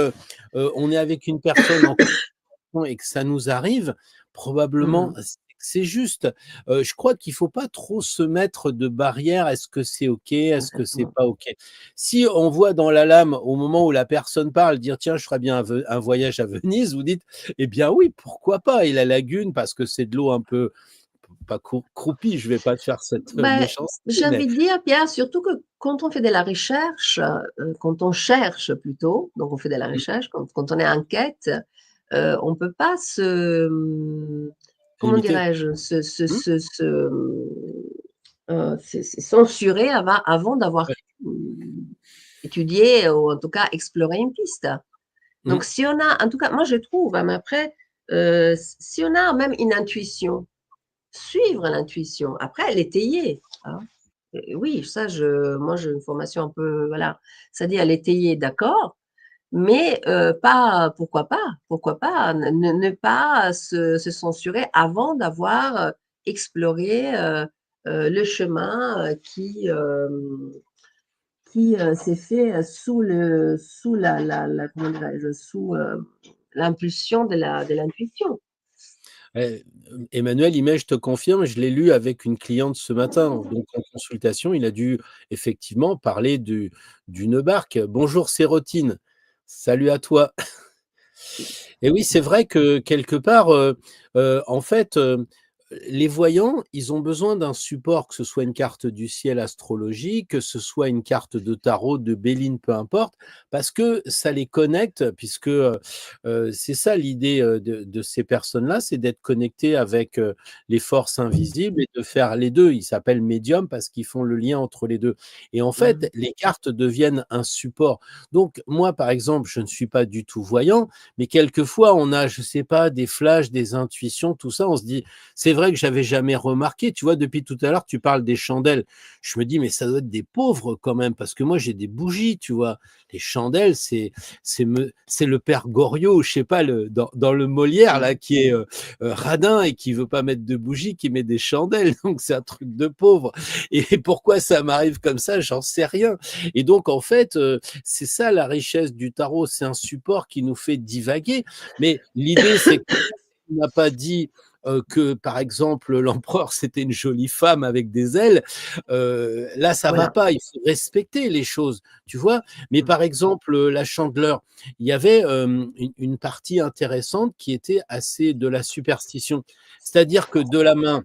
on est avec une personne en et que ça nous arrive, probablement, Mmh. c'est juste. Je crois qu'il faut pas trop se mettre de barrières. Est-ce que c'est OK? Est-ce que c'est Exactement. pas OK? Si on voit dans la lame, au moment où la personne parle, dire: «Tiens, je ferais bien un voyage à Venise», vous dites: «Eh bien oui, pourquoi pas?» Et la lagune, parce que c'est de l'eau un peu pas croupie, je vais pas te faire cette, Ben, méchanceté, j'ai mais envie de dire, Pierre, surtout que quand on fait de la recherche, quand on cherche plutôt, donc on fait de la mmh, recherche, quand on est en quête, on peut pas se, comment limité. dirais-je? Mmh, C'est censuré avant d'avoir, ouais, étudier ou en tout cas explorer une piste. Mmh. Donc, si on a, en tout cas, moi je trouve, hein, mais après, si on a même une intuition, suivre l'intuition, après l'étayer, hein. Oui, ça, moi j'ai une formation un peu, voilà, c'est-à-dire l'étayer, d'accord, mais pas, pourquoi pas, ne pas se censurer avant d'avoir exploré le chemin qui s'est fait sous comment dirais-je, sous l'impulsion de l'intuition. Eh, Emmanuel Imay, je te confirme, je l'ai lu avec une cliente ce matin, donc en consultation, il a dû effectivement parler d'une barque. «Bonjour Sérotine, salut à toi». Et oui, c'est vrai que quelque part, en fait, les voyants, ils ont besoin d'un support, que ce soit une carte du ciel astrologique, que ce soit une carte de tarot, de Béline, peu importe, parce que ça les connecte puisque, c'est ça l'idée, de ces personnes-là, c'est d'être connectés avec, les forces invisibles et de faire les 2. Ils s'appellent médiums parce qu'ils font le lien entre les 2. Et en fait, Mmh. les cartes deviennent un support. Donc moi, par exemple, je ne suis pas du tout voyant, mais quelquefois, on a, je sais pas, des flashs, des intuitions, tout ça. On se dit, c'est vrai que j'avais jamais remarqué. Tu vois, depuis tout à l'heure, tu parles des chandelles. Je me dis, mais ça doit être des pauvres quand même, parce que moi, j'ai des bougies, tu vois. Les chandelles, c'est le père Goriot, je sais pas, dans le Molière, là, Mmh. qui est radin et qui veut pas mettre de bougies, qui met des chandelles. Donc, c'est un truc de pauvre. Et pourquoi ça m'arrive comme ça, j'en sais rien. Et donc, en fait, c'est ça la richesse du tarot, c'est un support qui nous fait divaguer. Mais l'idée, c'est qu'on n'a pas dit que, par exemple, l'empereur, c'était une jolie femme avec des ailes. Là, ça va Voilà. pas, il faut respecter les choses, tu vois. Mais Mmh. par exemple, la Chandeleur, il y avait une partie intéressante qui était assez de la superstition. C'est-à-dire que de la main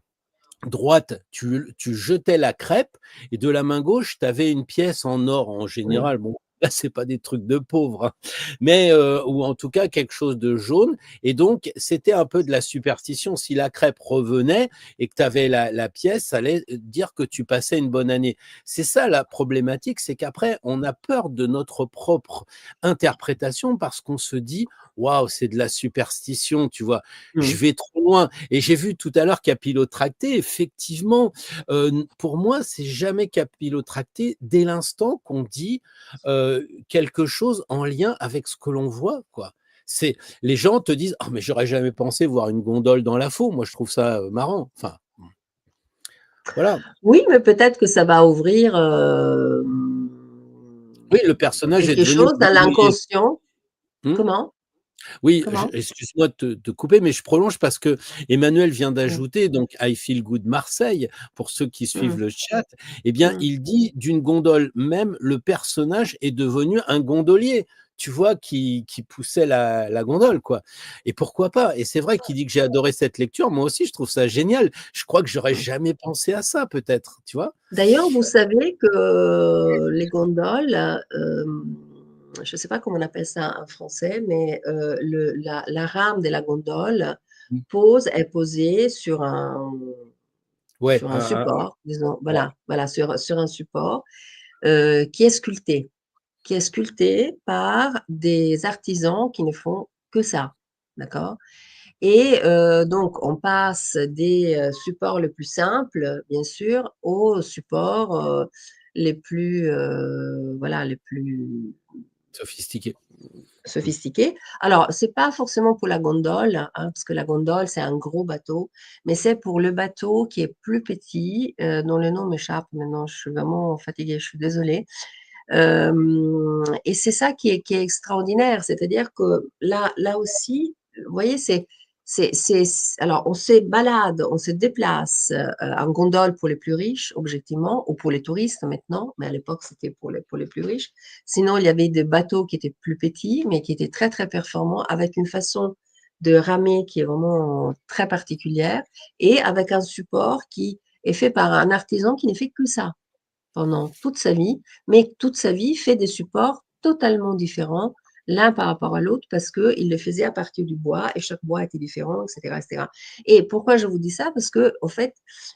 droite, tu jetais la crêpe et de la main gauche, tu avais une pièce en or en Oui. général. Bon, là, c'est pas des trucs de pauvres, hein, mais ou en tout cas quelque chose de jaune et donc c'était un peu de la superstition. Si la crêpe revenait et que tu avais la pièce, ça allait dire que tu passais une bonne année. C'est ça la problématique, c'est qu'après on a peur de notre propre interprétation parce qu'on se dit: «Waouh, c'est de la superstition», tu vois? Je Mmh. vais trop loin et j'ai vu tout à l'heure capillotracté, effectivement, pour moi, c'est jamais capillotracté dès l'instant qu'on dit, quelque chose en lien avec ce que l'on voit, quoi. C'est les gens te disent: «Ah mais j'aurais jamais pensé voir une gondole dans la faux». Moi, je trouve ça, marrant. Enfin, voilà. Oui, mais peut-être que ça va ouvrir, Oui, le personnage est quelque devenu chose dans gondolier. l'inconscient. Mmh? Comment? Oui, Comment? excuse-moi de te couper, mais je prolonge parce que Emmanuel vient Mmh. d'ajouter donc I Feel Good Marseille, pour ceux qui suivent Mmh. le chat, eh bien, Mmh. il dit d'une gondole, même le personnage est devenu un gondolier, tu vois, qui poussait la gondole, quoi. Et pourquoi pas? Et c'est vrai qu'il dit que j'ai adoré cette lecture, moi aussi je trouve ça génial. Je crois que j'aurais Mmh. jamais pensé à ça peut-être, tu vois? D'ailleurs, vous savez que les gondoles, je ne sais pas comment on appelle ça en français, mais la rame de la gondole Mmh. est posée Ouais, sur un support, disons, ouais, voilà, sur un support qui est sculpté, par des artisans qui ne font que ça, d'accord? Et donc on passe des supports les plus simples, bien sûr, aux supports les plus, voilà, les plus sophistiqué. Mmh. sophistiqués. Alors, c'est pas forcément pour la gondole, hein, parce que la gondole, c'est un gros bateau, mais c'est pour le bateau qui est plus petit, dont le nom m'échappe maintenant, je suis vraiment fatiguée, je suis désolée. Et c'est ça qui est extraordinaire, c'est-à-dire que là aussi, vous voyez, alors on se balade, on se déplace, en gondole pour les plus riches, objectivement, ou pour les touristes maintenant, mais à l'époque, c'était pour les plus riches. Sinon, il y avait des bateaux qui étaient plus petits, mais qui étaient très, très performants, avec une façon de ramer qui est vraiment très particulière et avec un support qui est fait par un artisan qui ne fait que ça pendant toute sa vie, mais toute sa vie fait des supports totalement différents l'un par rapport à l'autre parce qu'il le faisait à partir du bois et chaque bois était différent, etc., etc. Et pourquoi je vous dis ça? Parce que en fait,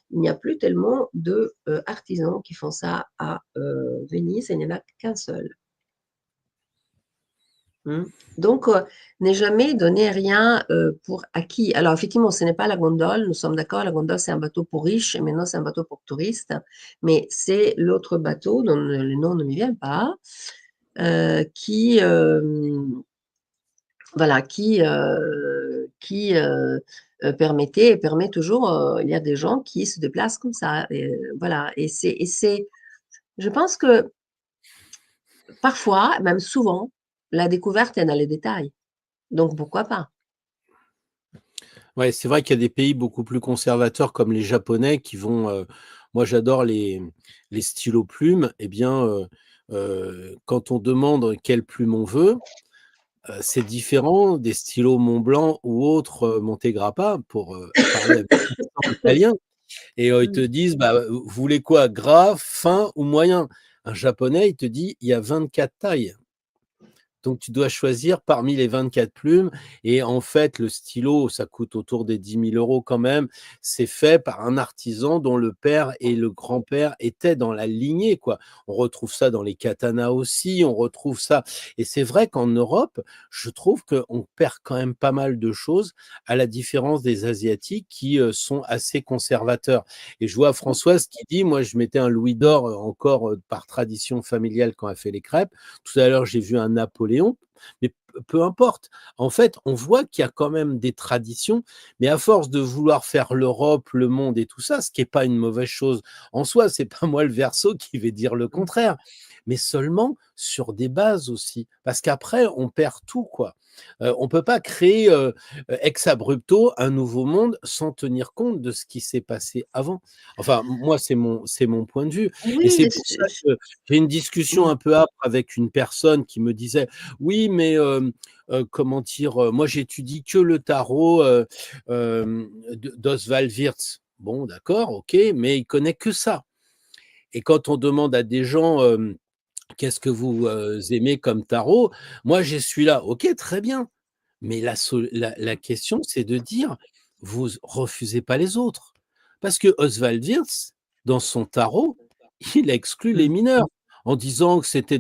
il n'y a plus tellement de artisans qui font ça à Venise, il n'y en a qu'un seul. Mmh. Donc, ne jamais donner rien, pour acquis. Alors effectivement, ce n'est pas la gondole, nous sommes d'accord, la gondole, c'est un bateau pour riches et maintenant c'est un bateau pour touristes, mais c'est l'autre bateau dont le nom ne me vient pas, qui, voilà, permettait et permet toujours, il y a des gens qui se déplacent comme ça et voilà et c'est je pense que parfois, même souvent, la découverte est dans les détails, donc pourquoi pas? Ouais, c'est vrai qu'il y a des pays beaucoup plus conservateurs comme les Japonais qui vont, moi j'adore les stylos plumes et bien, quand on demande quelle plume on veut, c'est différent des stylos Montblanc ou autres, Montegrappa pour, parler avec l'accent italien et ils te Mmh. disent: «Bah, vous voulez quoi? Gras, fin ou moyen?» Un Japonais, il te dit: «Il y a 24 tailles». Donc tu dois choisir parmi les 24 plumes et en fait, le stylo, ça coûte autour des 10 000 € quand même. C'est fait par un artisan dont le père et le grand-père étaient dans la lignée, quoi. On retrouve ça dans les katanas aussi, on retrouve ça et c'est vrai qu'en Europe, je trouve qu'on perd quand même pas mal de choses, à la différence des Asiatiques qui, sont assez conservateurs et je vois Françoise qui dit: «Moi, je mettais un louis d'or, encore, par tradition familiale quand elle fait les crêpes». Tout à l'heure, j'ai vu un Napoléon, mais peu importe. En fait, on voit qu'il y a quand même des traditions, mais à force de vouloir faire l'Europe, le monde et tout ça, ce qui est pas une mauvaise chose en soi, c'est pas moi le Verseau qui vais dire le Mmh. contraire, mais seulement sur des bases aussi. Parce qu'après, on perd tout, quoi. On peut pas créer, ex abrupto un nouveau monde sans tenir compte de ce qui s'est passé avant. Enfin, moi, c'est mon point de vue et Oui, c'est et pour ça que j'ai une discussion mmh, un peu âpre avec une personne qui me disait: «Oui, mais comment dire? Moi, j'étudie que le tarot, d'Oswald Wirth». Bon, d'accord, OK, mais il connaît que ça et quand on demande à des gens, «Qu'est-ce que vous, aimez comme tarot?» Moi, j'ai celui-là. OK, très bien, mais la question, c'est de dire: «Vous refusez pas les autres». Parce que Oswald Wirth, dans son tarot, il exclut les mmh. mineurs, en disant que c'était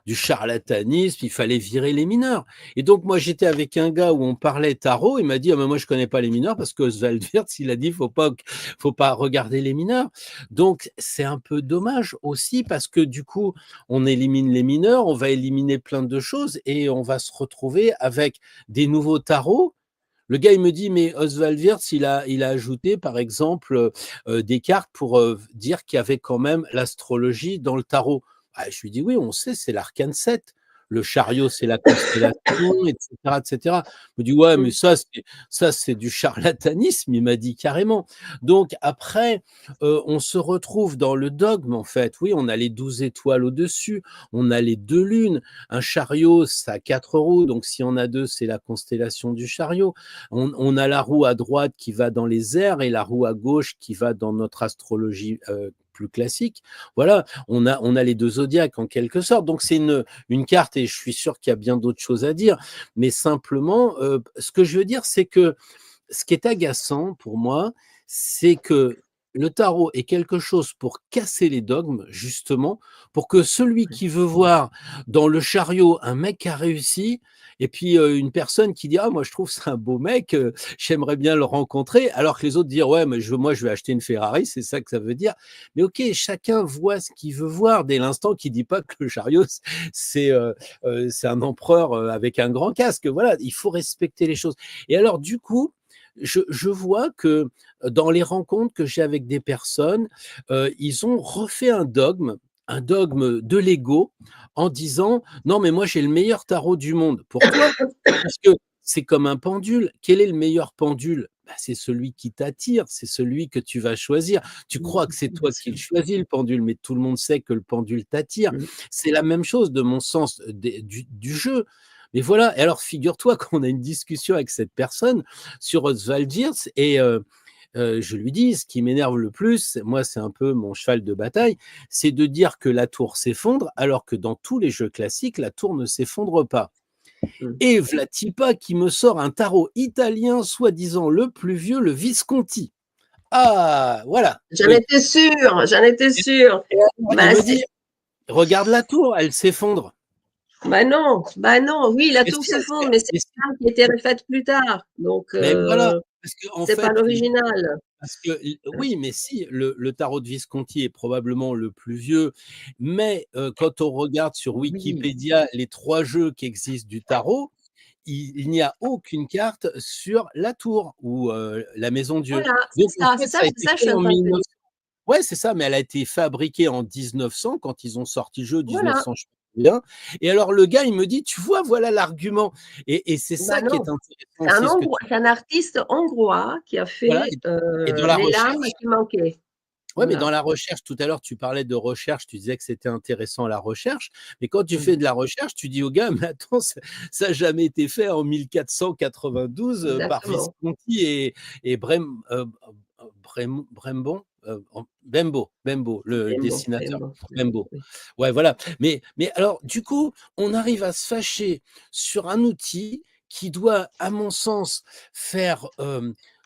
du charlatanisme, il fallait virer les mineurs et donc moi, j'étais avec un gars où on parlait tarot, il m'a dit: «Ah mais moi je connais pas les mineurs parce que Oswald Wirth, il a dit: faut pas regarder les mineurs». Donc c'est un peu dommage aussi parce que du coup, on élimine les mineurs, on va éliminer plein de choses et on va se retrouver avec des nouveaux tarots. Le gars, il me dit: «Mais Oswald Wirth, il a ajouté, par exemple, des cartes pour, dire qu'il y avait quand même l'astrologie dans le tarot». Ah, je lui dis: «Oui, on sait, c'est l'arcane 7. Le chariot, c'est la constellation et cetera et cetera». Il me dit: «Ouais, mais Mmh. ça, c'est du charlatanisme», il m'a dit carrément. Donc après, on se retrouve dans le dogme, en fait. Oui, on a les 12 étoiles au-dessus, on a les 2 lunes. Un chariot, ça a 4 roues, donc s'il y en a 2, c'est la constellation du chariot. On a la roue à droite qui va dans les airs et la roue à gauche qui va dans notre astrologie plus classique. Voilà, on a les deux zodiaques en quelque sorte. Donc c'est une carte et je suis sûr qu'il y a bien d'autres choses à dire. Mais simplement, ce que je veux dire, c'est que ce qui est agaçant pour moi, c'est que le tarot est quelque chose pour casser les dogmes, justement, pour que celui qui veut voir dans le chariot un mec qui a réussi et puis, une personne qui dit: «Ah moi je trouve c'est un beau mec, j'aimerais bien le rencontrer», alors que les autres disent: «Ouais, mais moi je vais acheter une Ferrari», c'est ça que ça veut dire. Mais OK, chacun voit ce qu'il veut voir dès l'instant qu'il dit pas que le chariot c'est, c'est un empereur, avec un grand casque. Voilà, il faut respecter les choses et alors du coup, je vois que dans les rencontres que j'ai avec des personnes, ils ont refait un dogme de l'ego en disant: «Non, mais moi j'ai le meilleur tarot du monde». Pourquoi? Parce que c'est comme un pendule. Quel est le meilleur pendule? Bah, c'est celui qui t'attire, c'est celui que tu vas choisir. Tu Mmh. crois que c'est Bien toi qui sûr. le choisis le pendule, mais tout le monde sait que le pendule t'attire. Mmh. C'est la même chose de mon sens du jeu. Mais voilà, et alors figure-toi qu'on a une discussion avec cette personne sur Oswald Dirks et je lui dis: «Ce qui m'énerve le plus, moi c'est un peu mon cheval de bataille, c'est de dire que la tour s'effondre alors que dans tous les jeux classiques, la tour ne s'effondre pas». Mmh. Et v'là Tipa qui me sort un tarot italien, soi-disant le plus vieux, le Visconti. Ah! Voilà, J'en oui. étais sûre, j'en étais Et sûre. alors il Bah, me c'est dit: «Regarde la tour, elle s'effondre». Bah non, oui, la Mais tour si, se fonde, mais c'est mais si, une arme qui a été refaite plus tard, donc mais voilà, parce qu'en c'est pas fait, l'original. parce que oui, mais si, le tarot de Visconti est probablement le plus vieux, mais quand on regarde sur Oui, Wikipédia les 3 jeux qui existent du tarot, il n'y a aucune carte sur la tour ou la maison Dieu. voilà, Donc en fait, ça a c'est été ça que je fait suis en en train de te 1900. dire. Ouais, c'est ça, mais elle a été fabriquée en 1900 quand ils ont sorti le jeu, Voilà, 1900 je sais plus combien, et alors le gars, il me dit: «Tu vois, voilà l'argument», et c'est bah ça qui est non, intéressant aussi, ce que tu c'est un artiste hongrois qui a voilà, fait, et dans la les lames recherche. qui manquaient. Ouais, mais dans Voilà. la recherche, tout à l'heure, tu parlais de recherche, tu disais que c'était intéressant la recherche, mais quand tu fais Mmh. de la recherche, tu dis au gars: «Mais attends, ça a jamais été fait en 1492 par Exactement. Visconti et Brembon, Bembo, le Bembo, dessinateur, Bembo, oui, Bembo». oui. Ouais, voilà, mais alors du coup, on arrive à se fâcher sur un outil qui doit, à mon sens, faire,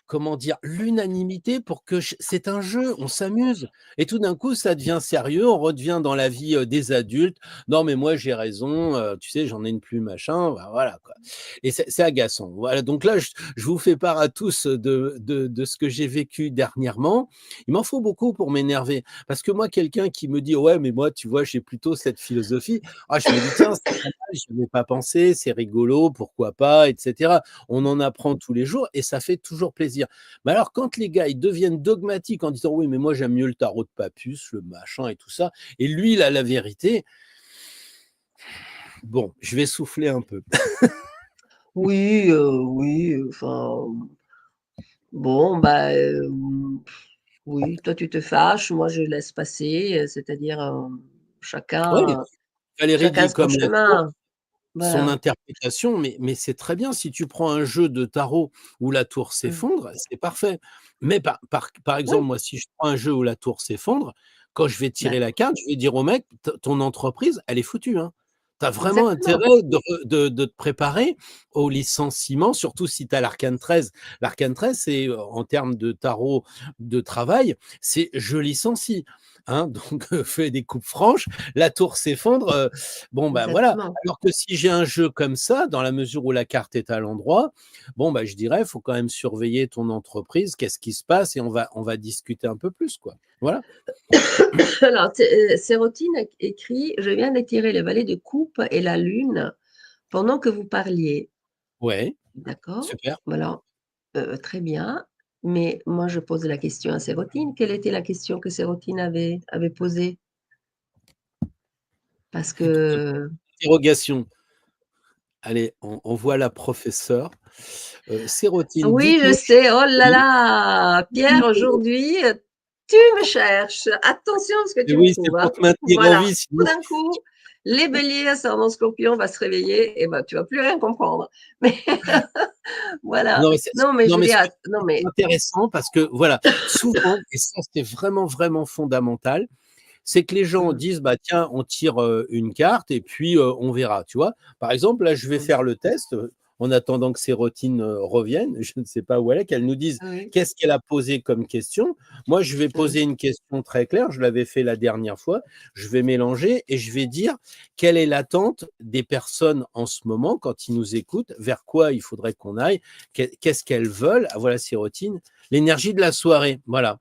comment dire? L'unanimité pour que ch c'est un jeu, on s'amuse, et tout d'un coup, ça devient sérieux, on redevient dans la vie, des adultes. «Non, mais moi j'ai raison, tu sais, j'en ai une plume, machin», bah, voilà quoi, et c'est agaçant. Voilà, donc là, je vous fais part à tous de ce que j'ai vécu dernièrement. Il m'en faut beaucoup pour m'énerver, parce que moi, quelqu'un qui me dit: «Ouais, mais moi, tu vois, j'ai plutôt cette philosophie», ah, je me dis: «Tiens, c'est pas mal, j'y avais pas pensé, c'est rigolo, pourquoi pas?» et cetera. On en apprend tous les jours et ça fait toujours plaisir. Mais alors quand les gars, ils deviennent dogmatiques en disant: «Oui, mais moi j'aime mieux le tarot de Papus, le machin et tout ça, et lui il a la vérité», bon, je vais souffler un peu. Oui, oui, enfin, bon, bah, oui, toi tu te fâches, moi je laisse passer, c'est-à-dire, Oui, chacun Valérie chacun dit son comme la tour, chemin. son Voilà. interprétation, mais c'est très bien. Si tu prends un jeu de tarot où la tour Mmh. s'effondre, c'est parfait. Mais par exemple, Oui, moi, si je prends un jeu où la tour s'effondre, quand je vais tirer la d'accord, carte, je vais dire au mec: «T ton entreprise, elle est foutue, hein. Tu as vraiment exactement, intérêt de te préparer au licenciement», surtout si tu as l'arcane 13. L'arcane 13, c'est, en termes de tarot de travail, c'est je licencie, hein, donc fais des coupes franches, la tour s'effondre, bon, bah, voilà. exactement. Alors que si j'ai un jeu comme ça, dans la mesure où la carte est à l'endroit, bon, bah, je dirais: «Faut quand même surveiller ton entreprise, qu'est-ce qui se passe?» et on va discuter un peu plus, quoi. Voilà. Alors, Sérotine écrit: «Je viens d'étirer le valet de coupe et la lune pendant que vous parliez». Ouais, D'accord, super. voilà, très bien, mais moi je pose la question à Sérotine. Quelle était la question que Sérotine avait posée? Parce que Interrogation. Allez, on voit la professeure. Sérotine, oui, je dites-nous sais, oh là oui, là, Pierre, aujourd'hui, tu me cherches. Attention à ce que mais tu me oui, c'est trouves, pour hein. te maintenir en Voilà, vie, tout sinon d'un coup, les béliers, ascendant Scorpion va se réveiller et ben, tu vas plus rien comprendre. Mais voilà. non, mais c'est Non, mais je non, veux mais dire, non, c'est mais intéressant parce que voilà, souvent, et ça, c'est vraiment, vraiment fondamental, c'est que les gens mmh, disent: «Bah, tiens, on tire, une carte et puis, on verra», tu vois? Par exemple, là, je vais mmh, faire le test, en attendant que Sérotine, revienne, je ne sais pas où elle est, qu'elle nous dise oui, qu'est-ce qu'elle a posé comme question. Moi, je vais mmh. poser une question très claire, je l'avais fait la dernière fois, je vais mélanger et je vais dire quelle est l'attente des personnes en ce moment quand ils nous écoutent, vers quoi il faudrait qu'on aille, qu'est-ce qu'elles veulent? Ah voilà, Sérotine, l'énergie de la soirée, voilà,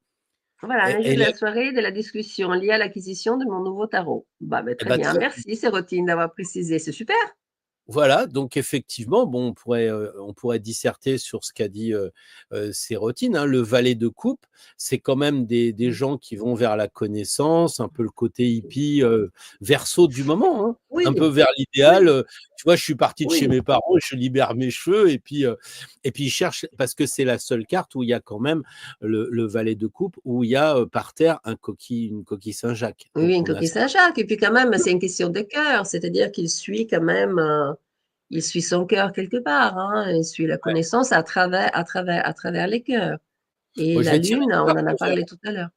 Voilà, et l'enjeu et de là, la soirée, de la discussion liée à l'acquisition de mon nouveau tarot. Bah, beh, et très bah, bien. très Merci Sérotine d'avoir précisé, c'est super. voilà, donc effectivement, bon, on pourrait disserter sur ce qu'a dit, Sérotine, hein. Le valet de coupe, c'est quand même des Mmh. gens qui vont vers la connaissance, un peu le côté hippie, Verseau du moment, hein. Un peu Oui, vers l'idéal, oui, tu vois? Je suis parti de chez oui, mes parents, je libère mes cheveux et puis ils cherchent, parce que c'est la seule carte où il y a quand même le valet de coupe, où il y a, par terre une coquille Saint-Jacques. oui, Donc une on a coquille ça. Saint-Jacques et puis quand même, c'est une question de cœur, c'est-à-dire qu'il suit quand même, il suit son cœur quelque part, hein. Il suit la Ouais. connaissance à travers les cœurs et Moi, je la vais tirer lune, une on carte en a pour voir parlé tout à l'heure.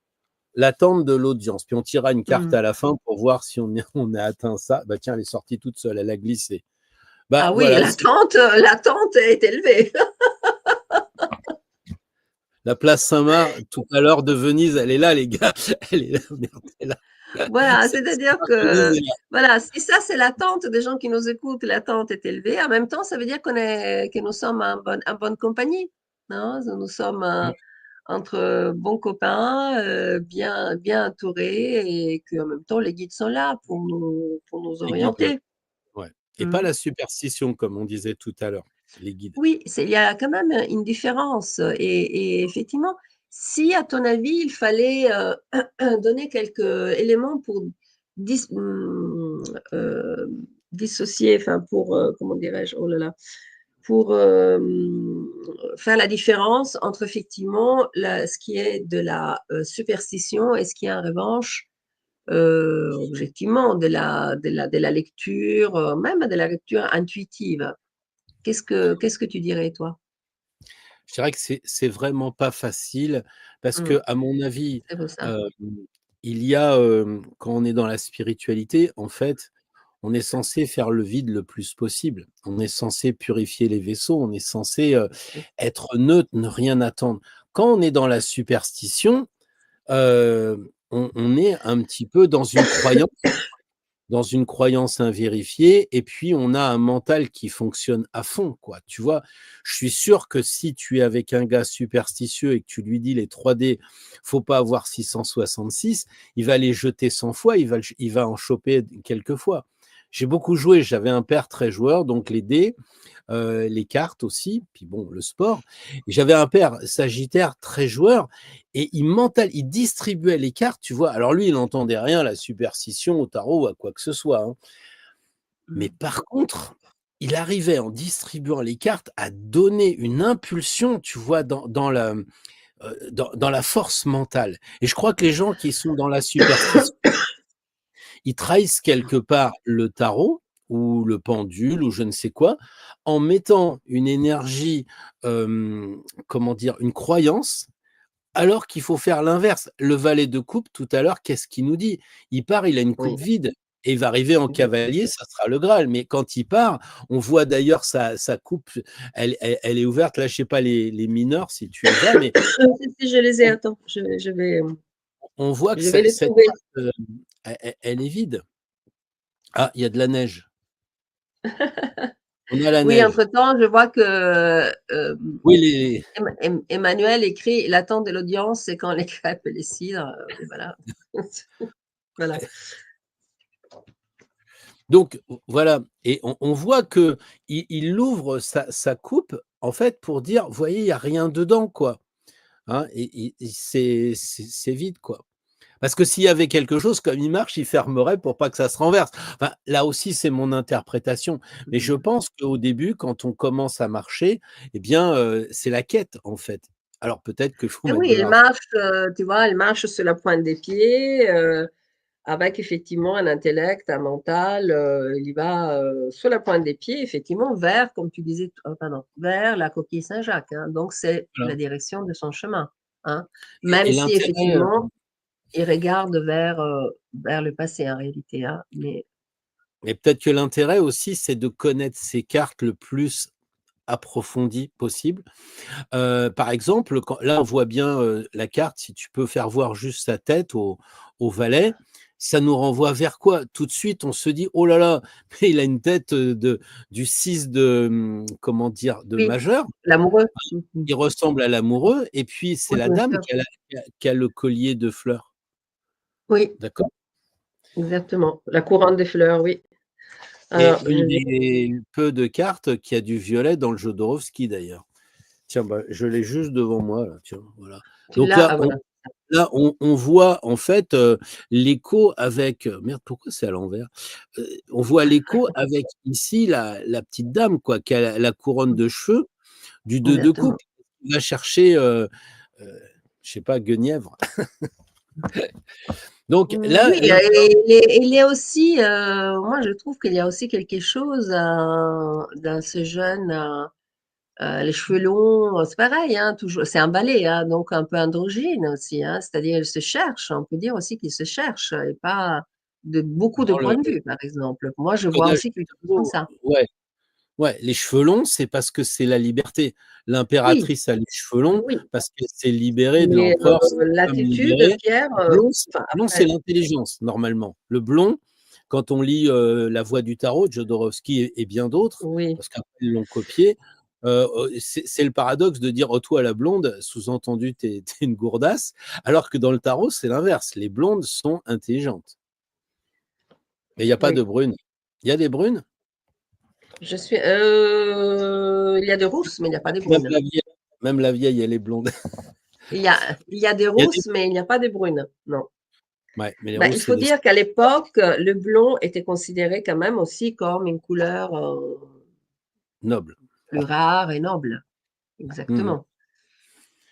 l'attente de l'audience, puis on tirera une carte Mmh. à la fin pour voir si on a atteint ça. Bah, tiens, elle est sortie toute seule, elle a glissé. Bah, Ah oui, voilà, c'est l'attente est élevée. la place Saint-Marc tout à l'heure de Venise, elle est là les gars, elle est là, merde, elle est là. Voilà, C'est c'est-à-dire que, partenaire. voilà, si ça c'est l'attente des gens qui nous écoutent, l'attente est élevée, en même temps, ça veut dire que nous sommes en bonne compagnie, non? Nous sommes Mmh, entre bons copains, bien entourés et qu'en même temps les guides sont là pour nous les guides, ouais, orienter. ouais et pas Mmh. la superstition comme on disait tout à l'heure, les guides. Oui, il y a quand même une différence et effectivement, si à ton avis, il fallait donner quelques éléments pour dissocier, enfin pour, comment dirais-je? Oh là là, pour faire la différence entre effectivement ce qui est de la superstition et ce qui est en revanche, objectivement, de la lecture, même de la lecture intuitive. Qu'est-ce que tu dirais, toi? Je dirais que c'est vraiment pas facile parce Mmh. que à mon avis, C'est pour ça. hem, il y a, quand on est dans la spiritualité, en fait, on est censé faire le vide le plus possible. On est censé purifier les vaisseaux, on est censé, Mmh. être neutre, ne rien attendre. Quand on est dans la superstition, on est un petit peu dans une croyance invérifiée et puis on a un mental qui fonctionne à fond, quoi, tu vois? Je suis sûr que si tu es avec un gars superstitieux et que tu lui dis: «Les 3D, faut pas avoir 666», il va les jeter 100 fois, il va en choper quelques fois. J'ai beaucoup joué, j'avais un père très joueur, donc les dés, les cartes aussi, puis bon, le sport. Et j'avais un père sagittaire très joueur et il distribuait les cartes, tu vois? Alors lui, il n'entendait rien à la superstition, au tarot ou à quoi que ce soit, hein. Mais Mmh. par contre, il arrivait en distribuant les cartes à donner une impulsion, tu vois? Dans la force mentale et je crois que les gens qui sont dans la superstition, ils trahissent quelque part le tarot ou le pendule ou je ne sais quoi, en mettant une énergie, comment dire? Une croyance, alors qu'il faut faire l'inverse. Le valet de coupe tout à l'heure, qu'est-ce qu'il nous dit? Il part, il a une Oui, coupe vide et il va arriver en cavalier, ça sera le Graal. Mais quand il part, on voit d'ailleurs sa coupe, elle est ouverte. Là, je sais pas les mineurs si tu y vas, mais si je les ai, on attends, on voit que je vais les cette trouver. carte, elle est vide. Ah, il y a de la neige. On a la Oui, neige. entre-temps, je vois que, Oui, les Emmanuel écrit: «L'attente de l'audience, c'est quand les crêpes et les cidres», oui, voilà. Voilà. donc voilà et on voit qu'il il ouvre sa coupe, en fait, pour dire: «Vous voyez, il y a rien dedans, quoi». Hein et c'est vide, quoi. Parce que s'il y avait quelque chose, comme il marche, il fermerait pour pas que ça se renverse. Enfin, là aussi, c'est mon interprétation. Mais je Mmh. pense qu'au début, quand on commence à marcher, eh bien, c'est la quête, en fait. Alors peut-être qu'il faut Et mettre oui, de elle l'argent. marche, tu vois, elle marche sur la pointe des pieds, avec effectivement un intellect, un mental, il y va, sur la pointe des pieds, effectivement, vers, comme tu disais, pardon, vers la coquille Saint-Jacques, hein. Donc c'est Voilà la direction de son chemin, hein. Même et si l'intérêt, effectivement, il regarde vers le passé en réalité, hein, mais et peut-être que l'intérêt aussi, c'est de connaître ses cartes le plus approfondi possible. Par exemple, quand là, on voit bien, la carte, si tu peux faire voir juste sa tête au valet, ça nous renvoie vers quoi? Tout de suite, on se dit: «Oh là là, mais il a une tête, du 6 de, comment dire? De oui, majeur». l'amoureux. Mmh mh. Il ressemble à l'amoureux et puis c'est Oui, la bien dame sûr. qui a le collier de fleurs, Oui, d'accord? exactement. La couronne des fleurs, oui. Alors, Et je une vais des peu de cartes qui a du violet dans le Jodorowsky d'ailleurs. Tiens, bah, je l'ai juste devant moi là, tiens, voilà. tu Donc l'as? là, Ah voilà. on voit en fait, l'écho avec, merde, pourquoi c'est à l'envers? On voit l'écho avec ici la petite dame quoi, qui a la couronne de cheveux du 2 de coupe. Exactement. Il va chercher, heu, je sais pas, Guenièvre. Donc là Oui, là il y a aussi, moi je trouve qu'il y a aussi quelque chose, dans ce jeune, les cheveux longs, c'est pareil, hein, toujours c'est un ballet, hein, donc un peu androgyne aussi, hein, c'est-à-dire il se cherche, on peut dire aussi qu'il se cherche et pas de beaucoup de dans le points de vue, par exemple. Moi, je vois codage aussi du quelque chose comme tarot, ça. ouais. Ouais, les cheveux longs, c'est parce que c'est la liberté. Oui, L'impératrice a les cheveux longs oui, parce qu'elle s'est libérée de mais l'empereur, c'est comme l'attitude, libérée. Pierre, enfin Blond, c'est après l'intelligence, normalement. Le blond, quand on lit La Voix du tarot de Jodorowsky et bien d'autres, oui, parce qu'après ils l'ont copié, c'est le paradoxe de dire: «Oh toi la blonde», sous-entendu tu es une gourdasse, alors que dans le tarot, c'est l'inverse. Les blondes sont intelligentes. Mais il y a pas oui. de brunes. Il y a des brunes? Je suis, il y a des rousses, mais il n'y a pas des Même brunes. la vieille même la vieille, elle est blonde. Il y a des Il y a des rousses, mais il n'y a pas des brunes, non. Ouais, mais les Bah, il rousses, c'est faut des dire qu'à l'époque, le blond était considéré quand même aussi comme une couleur, nobles. plus rare et noble. Mmh. Exactement.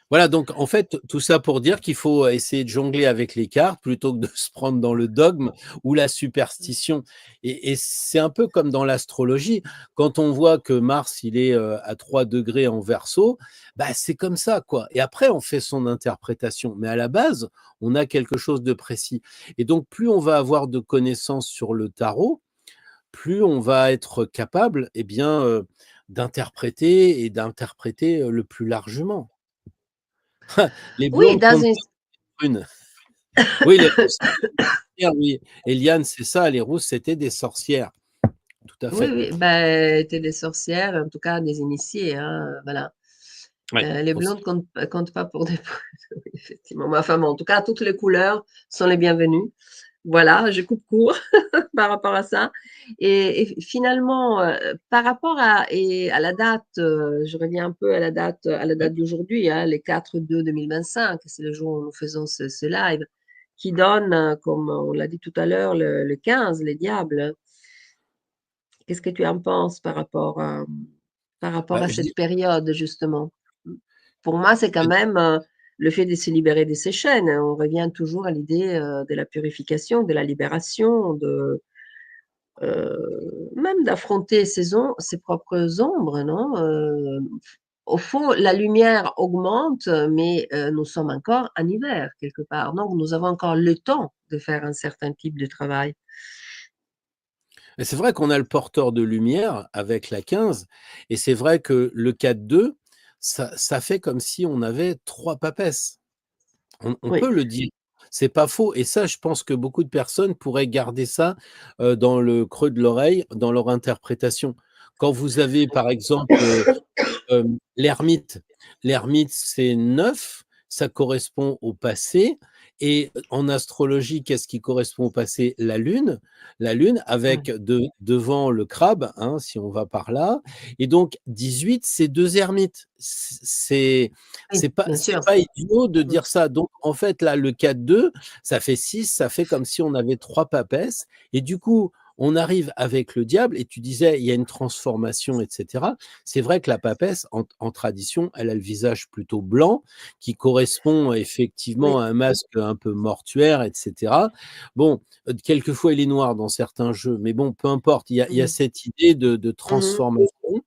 Voilà, donc en fait, tout ça pour dire qu'il faut essayer de jongler avec les cartes plutôt que de se prendre dans le dogme ou la superstition et c'est un peu comme dans l'astrologie. Quand on voit que Mars, il est, à 3 degrés en Verseau, bah, c'est comme ça, quoi et après on fait son interprétation. Mais à la base, on a quelque chose de précis et donc plus on va avoir de connaissances sur le tarot, plus on va être capable et bien, d'interpréter le plus largement. Les Oui, blondes dans comptent une pas les brunes. Oui, les rousses, sorcières, oui. Eliane, c'est ça, les rousses, c'était des sorcières. Tout à oui, fait. oui, bah, tu des sorcières, en tout cas des initiés, hein, voilà. Ouais, Les aussi. blondes comptent pas pour des prudes, oui, effectivement. Mais enfin bon, en tout cas, toutes les couleurs sont les bienvenues. Voilà, je coupe court par rapport à ça et finalement, par rapport à la date, je reviens un peu à la Ouais. date d'aujourd'hui, hein, les 4/2/2025, c'est le jour où nous faisons ce live qui donne, comme on l'a dit tout à l'heure, le 15, les diables. Qu'est-ce que tu en penses par rapport Bah, à je cette dis période justement? Pour moi, c'est quand même, le fait de se libérer de ces chaînes. On revient toujours à l'idée, de la purification, de la libération, même d'affronter ses propres ombres, non? Au fond, la lumière augmente, mais nous sommes encore en hiver quelque part, donc nous avons encore le temps de faire un certain type de travail. et c'est vrai qu'on a le porteur de lumière avec la 15 et c'est vrai que le 4-2, ça fait comme si on avait 3 papesses. On Oui, peut le dire, c'est pas faux et ça, je pense que beaucoup de personnes pourraient garder ça, dans le creux de l'oreille, dans leur interprétation. Quand vous avez, par exemple, l'ermite. L'ermite, c'est 9, ça correspond au passé et en astrologie, qu'est-ce qui correspond au passé? La lune avec oui, devant le crabe, hein, si on va par là et donc 18, c'est 2 ermites. oui, bien C'est sûr. pas idiot de Mmh. dire ça. Donc en fait, là, le 4-2, ça fait 6, ça fait comme si on avait 3 papesses et du coup, on arrive avec le diable et tu disais, il y a une transformation et cetera. C'est vrai que la papesse, en tradition, elle a le visage plutôt blanc, qui correspond effectivement Oui. à un masque un peu mortuaire, et cetera. Bon, quelquefois, il est noir dans certains jeux, mais bon, peu importe. Il y a Mmh. cette idée de Mmh. transformation.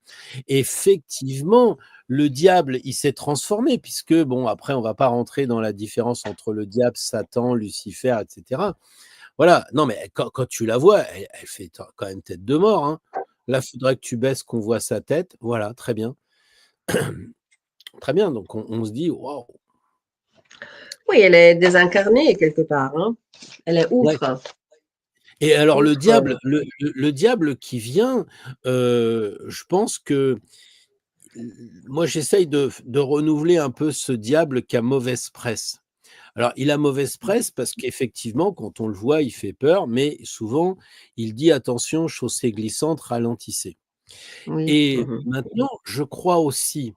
Effectivement, le diable, il s'est transformé puisque bon, après, on va pas rentrer dans la différence entre le diable, Satan, Lucifer, et cetera. Voilà, non, mais quand tu la vois, elle fait quand même tête de mort, hein. Là, il faudrait que tu baisses qu'on voit sa tête. Voilà, très bien. Très bien, donc on se dit: «Waouh!» Oui, elle est désincarnée quelque part, hein. Elle est Ouais outre, et alors le outre, diable le diable qui vient, je pense que moi j'essaye de renouveler un peu ce diable qui a mauvaise presse. Alors il a mauvaise presse parce qu'effectivement quand on le voit, il fait peur, mais souvent il dit: «Attention, chaussée glissante, ralentissez» oui. et Mmh. maintenant je crois aussi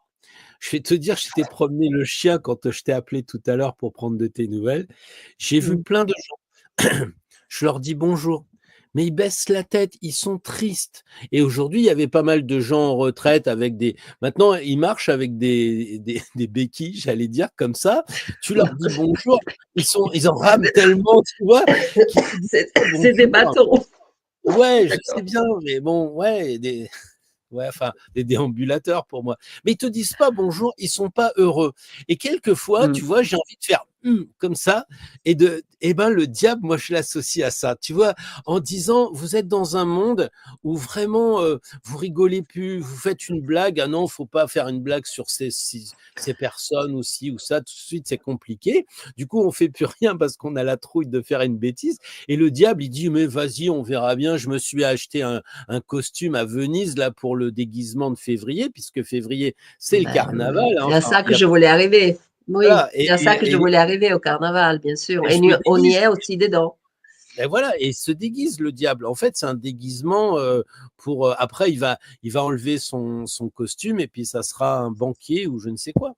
je vais te dire, j'étais promener le chien quand, je t'ai appelé tout à l'heure pour prendre de tes nouvelles. J'ai vu Mmh. plein de je leur dis: «Bonjour», mais ils baissent la tête, ils sont tristes et aujourd'hui, il y avait pas mal de gens en retraite avec des maintenant, ils marchent avec des béquilles, j'allais dire comme ça. Tu leur dis: «Bonjour», ils en rament tellement, tu vois? Qu'ils te disent C'est pas c'est des bonjour. bâtons. Ouais, je sais D'accord. bien, mais bon, ouais, ouais, enfin, des déambulateurs pour moi. Mais ils te disent pas bonjour, ils sont pas heureux et quelquefois, Mmh. tu vois, j'ai envie de faire comme ça, et ben le diable, moi je l'associe à ça, tu vois, en disant vous êtes dans un monde où vraiment vous rigolez plus, vous faites une blague, ah non, faut pas faire une blague sur ces personnes ou ci ou ça, tout de suite c'est compliqué. Du coup, on fait plus rien parce qu'on a la trouille de faire une bêtise. Et le diable, il dit mais vas-y, on verra bien. Je me suis acheté un costume à Venise là pour le déguisement de février, puisque février c'est le Ben carnaval, oui, hein, c'est à enfin ça il que y a je voulais arriver. Oui, voilà, c'est à ça que je voulais arriver au carnaval, bien sûr. et Et je me on y déguise. est aussi dedans. Et voilà, et il se déguise le diable. En fait, c'est un déguisement pour. Après, il va enlever son costume et puis ça sera un banquier ou je ne sais quoi.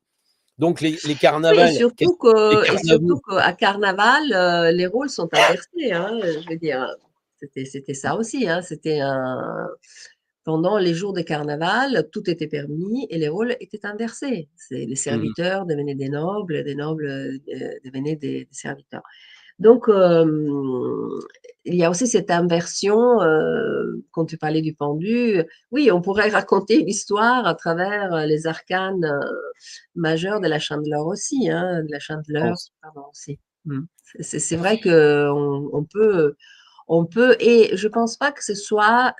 Donc les Oui, carnavals, les et carnavaux. surtout qu'à Carnaval, les rôles sont inversés, hein, je veux dire, c'était ça aussi, hein, pendant les jours de Carnaval, tout était permis et les rôles étaient inversés. C'est les Mmh. serviteurs devenaient des nobles, devenaient des serviteurs. Donc, il y a aussi cette inversion, quand tu parlais du pendu. Oui, on pourrait raconter une histoire à travers les arcanes majeurs de la Chandeleur aussi, hein, de la Chandeleur, Pense. pardon, aussi. Mm. C'est vrai on peut, et je pense pas que ce soit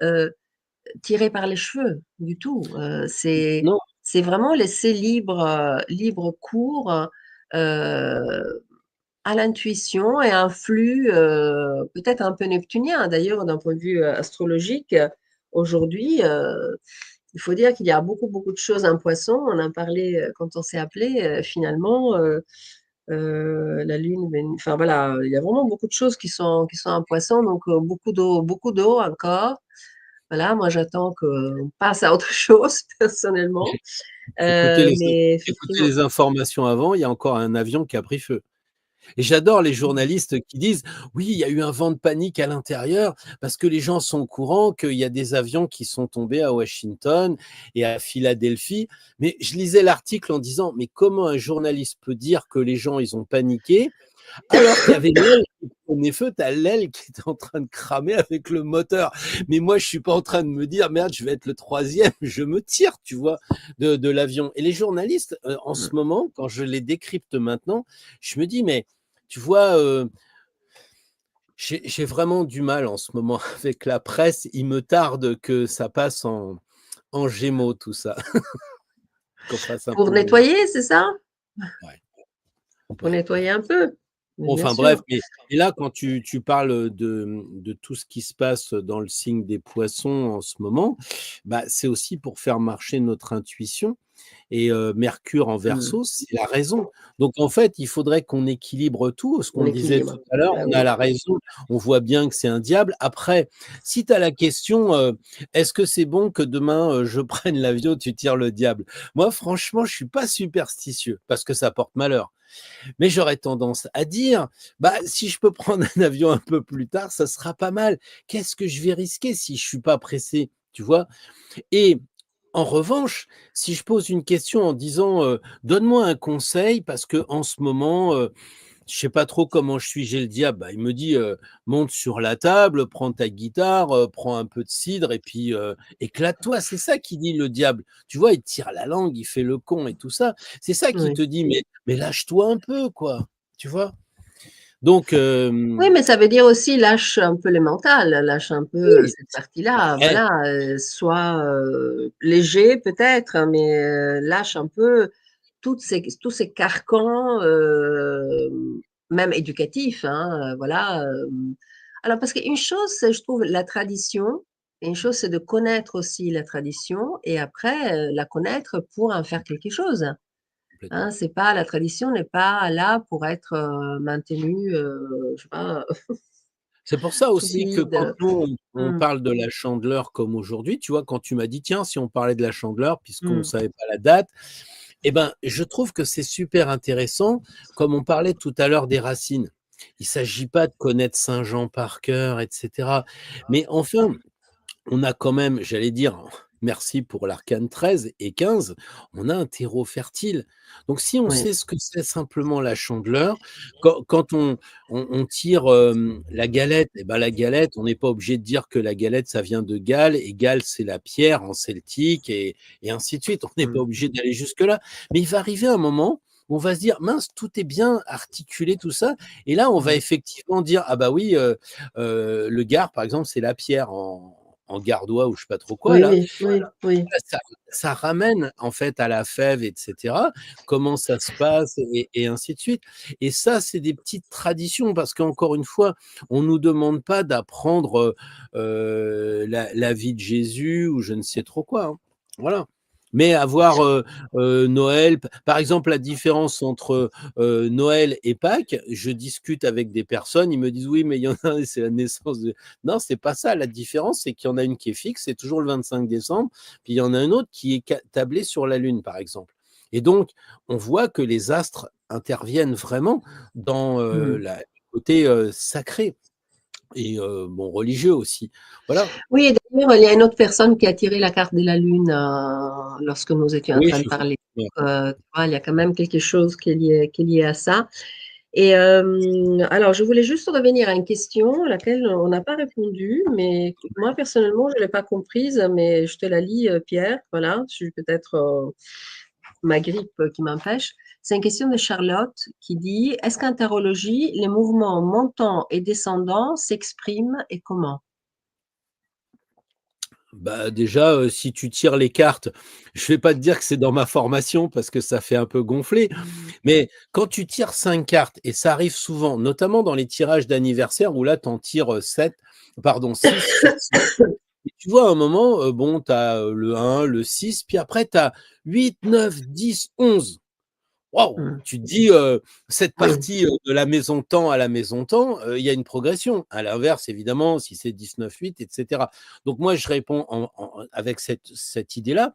tiré par les cheveux du tout. Non, C'est vraiment laisser libre cours. À l'intuition et un flux, peut-être un peu neptunien d'ailleurs d'un point de vue, astrologique. Aujourd'hui, il faut dire qu'il y a beaucoup, beaucoup de choses en Poisson. On en parlait, quand on s'est appelés, finalement, la Lune, enfin voilà, il y a vraiment beaucoup de choses qui sont en Poisson, donc beaucoup d'eau encore. Voilà, moi j'attends qu'on passe à autre chose personnellement, écoutez mais écoutez effectivement. les informations avant, il y a encore un avion qui a pris feu. Et j'adore les journalistes qui disent: «Oui, il y a eu un vent de panique à l'intérieur parce que les gens sont au courant qu'il y a des avions qui sont tombés à Washington et à Philadelphie». Mais je lisais l'article en disant: «Mais comment un journaliste peut dire que les gens, ils ont paniqué alors qu'il y avait l'aile qui prenait feu, tu as l'aile qui était en train de cramer avec le moteur». Mais moi, je suis pas en train de me dire: «Merde, je vais être le troisième, je me tire», tu vois? De l'avion. Et les journalistes, en ce moment, quand je les décrypte maintenant, je me dis: «Mais tu vois, j'ai vraiment du mal en ce moment avec la presse. Il me tarde que ça passe en gémeaux tout ça, qu'on fasse un Pour peu le nettoyer, c'est ça? ouais, Pour ouais, ouais. nettoyer un peu? Mais Bon, bien enfin bref, sûr. mais là, quand tu parles de tout ce qui se passe dans le signe des Poissons en ce moment, bah, c'est aussi pour faire marcher notre intuition. Et Mercure en Mmh. Verseau, c'est la raison. Donc en fait, il faudrait qu'on équilibre tout. Ce On qu'on disait tout équilibre. à l'heure, Bah on a oui. la raison, on voit bien que c'est un diable. Après, si tu as la question, est-ce que c'est bon que demain, je prenne l'avion, tu tires le diable? Moi, franchement, je suis pas superstitieux parce que ça porte malheur. Mais j'aurais tendance à dire: «Bah, si je peux prendre un avion un peu plus tard, ça sera pas mal. Qu'est-ce que je vais risquer si je suis pas pressé?» Tu vois? Et en revanche, si je pose une question en disant, «Donne-moi un conseil parce que en ce moment, je sais pas trop comment je suis, j'ai le diable», bah, il me dit, «Monte sur la table, prends ta guitare, prends un peu de cidre et puis, éclate-toi». C'est ça qu'il dit le diable. Tu vois? Il te tire la langue, il fait le con et tout ça. C'est ça qu'il Oui. te dit: «Mais lâche-toi un peu quoi», tu vois? Donc Oui, mais ça veut dire aussi lâche un peu le mental, lâche un peu oui, cette bah, partie-là. Voilà, sois, léger peut-être, mais lâche un peu tous ces carcans, même éducatifs, hein, voilà, alors parce qu'une chose, c'est je trouve la tradition, et une chose, c'est de connaître aussi la tradition et après, la connaître pour en faire quelque chose. Hein, complètement. c'est pas la tradition n'est pas là pour être, maintenue, je sais pas, C'est pour ça sous aussi que quand vide. nous, on Mmh, parle de la Chandeleur comme aujourd'hui, tu vois, quand tu m'as dit: «Tiens, si on parlait de la Chandeleur», puisqu'on ne mmh. savait pas la date, eh ben, je trouve que c'est super intéressant, comme on parlait tout à l'heure des racines. Il s'agit pas de connaître Saint Jean par cœur et cetera, mais enfin, on a quand même, j'allais dire, merci pour l'arcane 13 et 15, on a un terreau fertile. Donc si on Oui. sait ce que c'est simplement la Chandeleur, quand on tire, la galette, et ben, la galette, on n'est pas obligé de dire que la galette, ça vient de Galles et Galles, c'est la pierre en celtique et ainsi de suite. On n'est pas Mmh. obligé d'aller jusque-là. Mais il va arriver un moment où on va se dire: «Mince, tout est bien articulé, tout ça», et là, on va Mmh. effectivement dire: «Ah bah oui, le Gard, par exemple, c'est la pierre en gardois ou je sais pas trop quoi Oui, là». oui, oui, oui. Ça ramène en fait à la fève et cetera, comment ça se passe et ainsi de suite, et ça, c'est des petites traditions parce qu'encore une fois, on nous demande pas d'apprendre, la vie de Jésus ou je ne sais trop quoi, hein. Voilà. Mais avoir, Noël, p par exemple, la différence entre, Noël et Pâques, je discute avec des personnes, ils me disent: «Oui, mais il y en a un, c'est la naissance de», non, c'est pas ça, la différence, c'est qu'il y en a une qui est fixe, c'est toujours le 25 décembre, puis il y en a un autre qui est tablé sur la Lune, par exemple. Et donc, on voit que les astres interviennent vraiment dans Mmh. le côté sacré et bon, religieux aussi. Voilà. Oui, et d'ailleurs, il y a une autre personne qui a tiré la carte de la Lune, lorsque nous étions en Oui, train de je parler. ouais. Tu vois, il y a quand même quelque chose qui est lié à ça. Et alors, je voulais juste revenir à une question à laquelle on n'a pas répondu, mais moi, personnellement, je ne l'ai pas comprise, mais je te la lis, Pierre. Voilà, je suis peut-être ma grippe qui m'empêche. C'est une question de Charlotte qui dit, est-ce qu'en tarologie, les mouvements montants et descendants s'expriment et comment? Bah, déjà, si tu tires les cartes, je vais pas te dire que c'est dans ma formation parce que ça fait un peu gonfler, mais quand tu tires 5 cartes et ça arrive souvent, notamment dans les tirages d'anniversaire où là, tu en tires, 7, pardon 6 sur 6. Et tu vois, à un moment, bon, tu as, le 1, le 6, puis après tu as 8, 9, 10, 11. Waouh! Mmh. Tu te dis, cette Oui, partie, de la maison tant à la maison tant, il y a une progression. À l'inverse, évidemment, si c'est 19-8 et cetera. Donc moi, je réponds avec cette idée-là,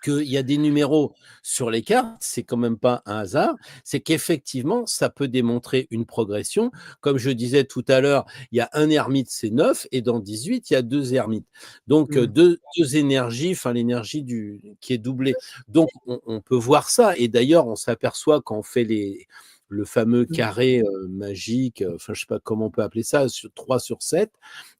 qu'il y a des numéros sur les cartes, c'est quand même pas un hasard, c'est qu'effectivement, ça peut démontrer une progression. Comme je disais tout à l'heure, il y a un ermite, c'est 9, et dans 18, il y a 2 ermites. Donc, mmh, 2 énergies, enfin l'énergie qui est doublée. Donc on peut voir ça, et d'ailleurs, on s'aperçoit quand on fait le fameux mmh, carré, magique, enfin je sais pas comment on peut appeler ça, sur 3 sur 7,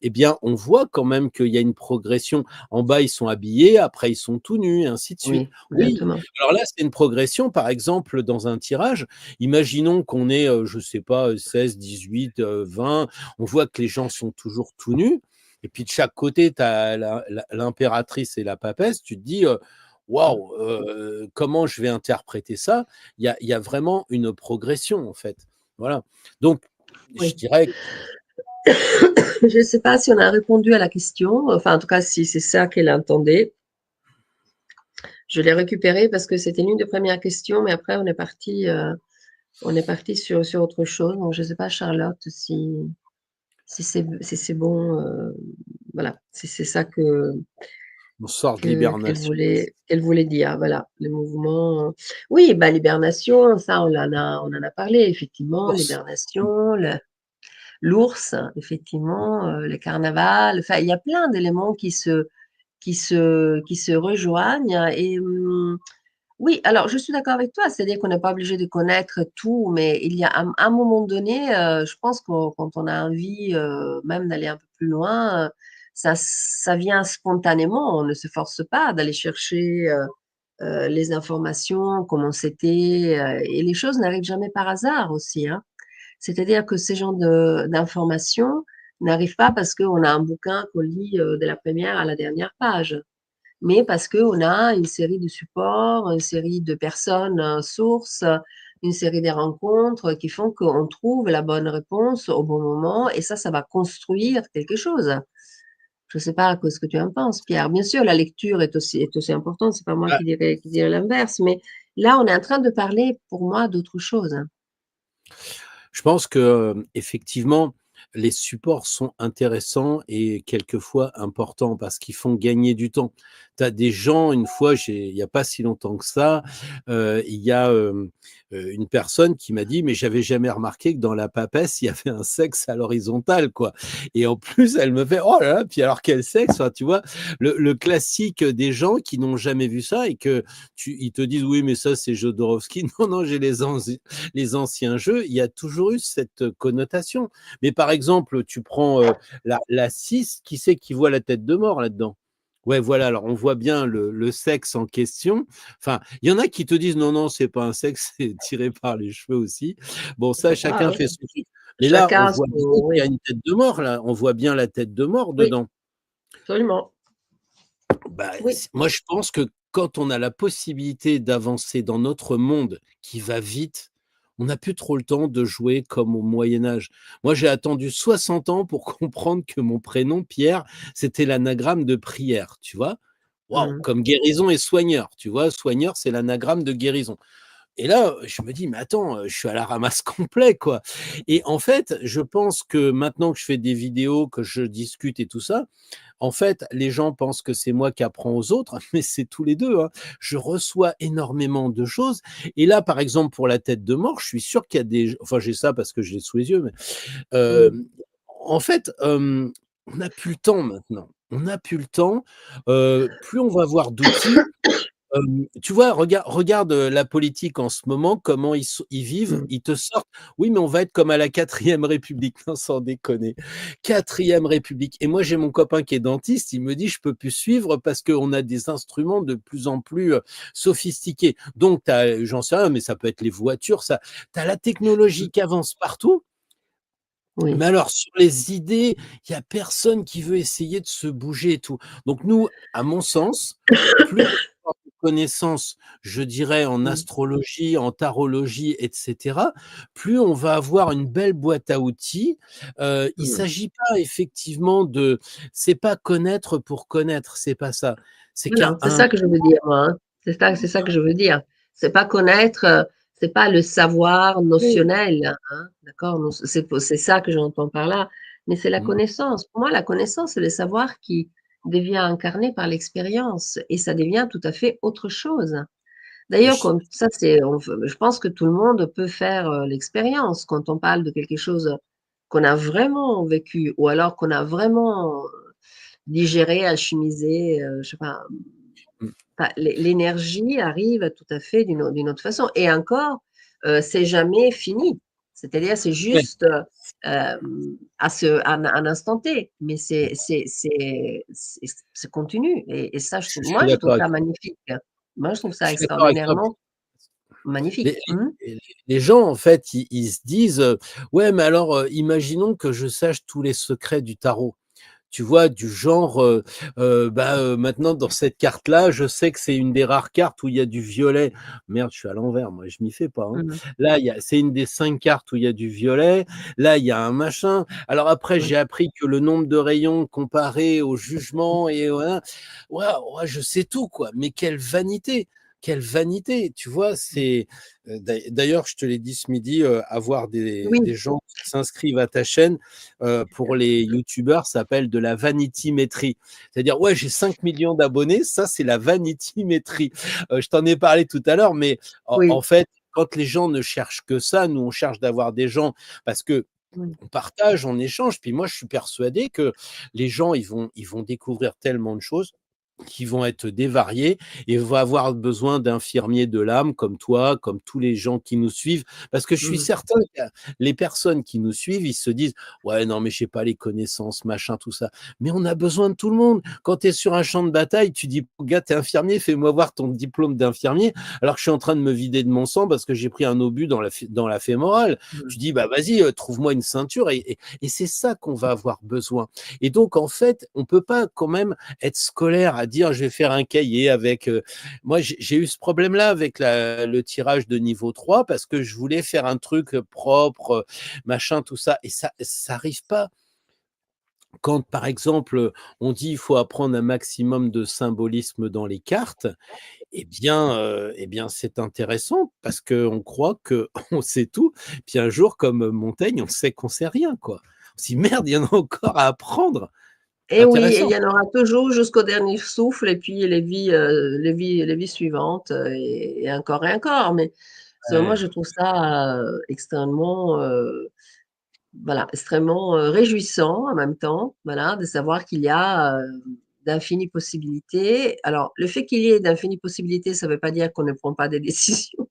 eh bien, on voit quand même qu'il y a une progression. En bas, ils sont habillés, après ils sont tout nus et ainsi de suite. oui, Oui, exactement. alors là, c'est une progression, par exemple, dans un tirage. Imaginons qu'on ait, je sais pas, 16, 18, 20, on voit que les gens sont toujours tout nus, et puis de chaque côté, tu as l'impératrice et la papesse, tu te dis, Mmh, «Waouh, comment je vais interpréter ça?» Il y a vraiment une progression, en fait. Voilà. Donc je oui. dirais Je ne sais pas si on a répondu à la question, enfin, en tout cas, si c'est ça qu'elle entendait. Je l'ai récupérée parce que c'était l'une des premières questions, mais après on est parti sur autre chose. Donc je ne sais pas, Charlotte, si c'est bon, voilà, si c'est ça qu'on sort de que l'hibernation. qu'elle voulait dire, voilà, les mouvements, oui, bah, l'hibernation, ça on en a parlé effectivement, Ours. l'hibernation, l'ours, effectivement, le carnaval, enfin, il y a plein d'éléments qui se rejoignent et oui, alors je suis d'accord avec toi, c'est-à-dire qu'on n'est pas obligé de connaître tout, mais il y a un moment donné, je pense que quand on a envie, même d'aller un peu plus loin, ça vient spontanément. On ne se force pas d'aller chercher, les informations, comment c'était, et les choses n'arrivent jamais par hasard aussi, hein. C'est-à-dire que ces genres d'informations n'arrivent pas parce qu'on a un bouquin qu'on lit, de la première à la dernière page, mais parce qu'on a une série de supports, une série de personnes, sources, une série de rencontres qui font qu'on trouve la bonne réponse au bon moment et ça va construire quelque chose. Je ne sais pas ce que tu en penses, Pierre. Bien sûr, la lecture est aussi importante, c'est pas moi qui dirais l'inverse, mais là, on est en train de parler, pour moi, d'autre chose, hein. Je pense que, effectivement, les supports sont intéressants et quelquefois importants parce qu'ils font gagner du temps. Tu as des gens, une fois, il y a pas si longtemps que ça, il y a, une personne qui m'a dit: «Mais j'avais jamais remarqué que dans la papesse, il y avait un sexe à l'horizontale, quoi», et en plus, elle me fait: «Oh là là, puis alors quel sexe?» Enfin, tu vois? Le classique des gens qui n'ont jamais vu ça et que ils te disent: «Oui, mais ça, c'est Jodorowsky». Non, non, j'ai les anciens jeux, il y a toujours eu cette connotation. Mais par exemple, tu prends, la 6, qui c'est qui voit la tête de mort là-dedans? Ouais, voilà, alors on voit bien le sexe en question. Enfin, il y en a qui te disent: «Non, non, c'est pas un sexe, c'est tiré par les cheveux aussi». Bon, Je ça, sais pas, chacun oui. fait son truc. Mais là, on Chacun voit bien son qu'il y a oui, une tête de mort, là. On voit bien la tête de mort oui, dedans. absolument. Bah, Oui. c moi, je pense que quand on a la possibilité d'avancer dans notre monde qui va vite, on n'a plus trop le temps de jouer comme au Moyen Âge. Moi, j'ai attendu 60 ans pour comprendre que mon prénom, Pierre, c'était l'anagramme de prière, tu vois? Waouh! Mmh. Comme guérison et soigneur, tu vois? Soigneur, c'est l'anagramme de guérison. Et là, je me dis: «Mais attends, je suis à la ramasse complet, quoi». Et en fait, je pense que maintenant que je fais des vidéos, que je discute et tout ça, en fait, les gens pensent que c'est moi qui apprends aux autres, mais c'est tous les 2, hein. Je reçois énormément de choses et là, par exemple, pour la tête de mort, je suis sûr qu'il y a des enfin, j'ai ça parce que je l'ai sous les yeux, mais Mmh. hem, en fait, on n'a plus le temps maintenant. On n'a plus le temps, plus on va avoir d'outils. Tu vois, regarde, la politique en ce moment, comment ils vivent. Mmh. Ils te sortent: «Oui, mais on va être comme à la 4e République». Non, sans déconner. 4e République et moi, j'ai mon copain qui est dentiste, il me dit: «Je peux plus suivre parce qu'on a des instruments de plus en plus, sophistiqués». Donc tu as j'en sais rien, mais ça peut être les voitures, ça tu as la technologie qui avance partout, mais Oui. alors sur les idées, il y a personne qui veut essayer de se bouger et tout. Donc nous, à mon sens, plus on va avoir de connaissances, je dirais en Mmh. astrologie, en tarologie et cetera, plus on va avoir une belle boîte à outils. Il Mmh. s'agit pas effectivement de c'est pas connaître pour connaître, c'est pas ça. C'est qu'un Voilà, c'est ça que je veux dire moi, hein. C'est ça que je veux dire. C'est pas connaître, c'est pas le savoir notionnel, hein, d'accord? Non, c'est ça que j'entends par là, mais c'est la mmh, connaissance. Pour moi, la connaissance, c'est le savoir qui devient incarné par l'expérience et ça devient tout à fait autre chose. D'ailleurs, je comme ça, je pense que tout le monde peut faire, l'expérience quand on parle de quelque chose qu'on a vraiment vécu ou alors qu'on a vraiment digéré, alchimisé, je sais pas. mmh, Enfin, l'énergie arrive tout à fait d'une autre façon et encore, c'est jamais fini. C'est-à-dire, c'est ouais, juste, à un instant T, mais c'est continu et ça, je suis je trouve d'accord avec ça toi. magnifique. Moi, je trouve Je ça suis d'accord avec toi. extraordinairement Les magnifique. Mmh. les gens, en fait, ils se disent, «Ouais, mais alors, imaginons que je sache tous les secrets du tarot». Tu vois? Du genre, bah, maintenant dans cette carte-là, je sais que c'est une des rares cartes où il y a du violet. Merde, je suis à l'envers, moi, je m'y fais pas, hein. Mmh. Là, il y a c'est une des 5 cartes où il y a du violet. Là, il y a un machin. Alors après, Oui. j'ai appris que le nombre de rayons comparé au jugement et voilà. Waouh, ouais, je sais tout, quoi. Mais quelle vanité! Quelle vanité! Tu vois? C'est, d'ailleurs, je te l'ai dit ce midi, avoir Oui, des gens qui s'inscrivent à ta chaîne, pour les youtubeurs, ça s'appelle de la vanitymétrie. C'est-à-dire: «Ouais, j'ai 5 millions d'abonnés», ça, c'est la vanitymétrie. Je t'en ai parlé tout à l'heure, mais en oui, fait, quand les gens ne cherchent que ça, nous, on cherche d'avoir des gens parce que oui. on partage, on échange. Puis moi, je suis persuadé que les gens, ils vont découvrir tellement de choses qui vont être dévariés et vont avoir besoin d'infirmiers de l'âme comme toi, comme tous les gens qui nous suivent. Parce que je suis Mmh. certain que les personnes qui nous suivent, ils se disent: «Ouais, non, mais j'ai pas les connaissances, machin, tout ça». Mais on a besoin de tout le monde. Quand tu es sur un champ de bataille, tu dis: «Gars, tu es infirmier, fais-moi voir ton diplôme d'infirmier», alors que je suis en train de me vider de mon sang parce que j'ai pris un obus dans la fémorale. Mmh. Tu dis: «Bah, vas-y, trouve-moi une ceinture» et c'est ça qu'on va avoir besoin. Et donc en fait, on peut pas quand même être scolaire à dire: «Je vais faire un cahier avec», moi j'ai eu ce problème-là avec la le tirage de niveau 3 parce que je voulais faire un truc, propre, machin, tout ça et ça arrive pas. Quand, par exemple, on dit: «Il faut apprendre un maximum de symbolisme dans les cartes», eh bien, c'est intéressant parce qu'on croit qu'on sait tout. Puis un jour, comme Montaigne, on sait qu'on sait rien, quoi. On se dit: «Merde, il y en a encore à apprendre». Et oui, et il Intéressant. y en aura toujours jusqu'au dernier souffle et puis les vies suivantes, et encore. Mais moi, Ouais. je trouve ça, extrêmement, voilà, extrêmement, réjouissant en même temps, voilà, de savoir qu'il y a, d'infinies possibilités. Alors, le fait qu'il y ait d'infinies possibilités, ça ne veut pas dire qu'on ne prend pas des décisions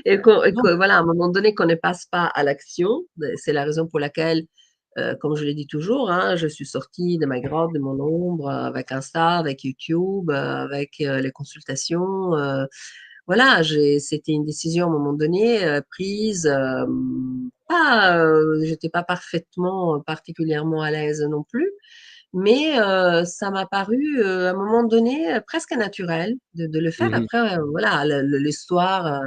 et Non, que voilà, à un moment donné, qu'on ne passe pas à l'action. C'est la raison pour laquelle, comme je l'ai dit toujours, hein, je suis sortie de ma grotte, de mon ombre, avec Insta, avec YouTube, avec les consultations. Voilà, c'était une décision à un moment donné prise. J'étais pas parfaitement, particulièrement à l'aise non plus, mais ça m'a paru à un moment donné presque naturel de le faire. Mmh. Après, voilà, l'histoire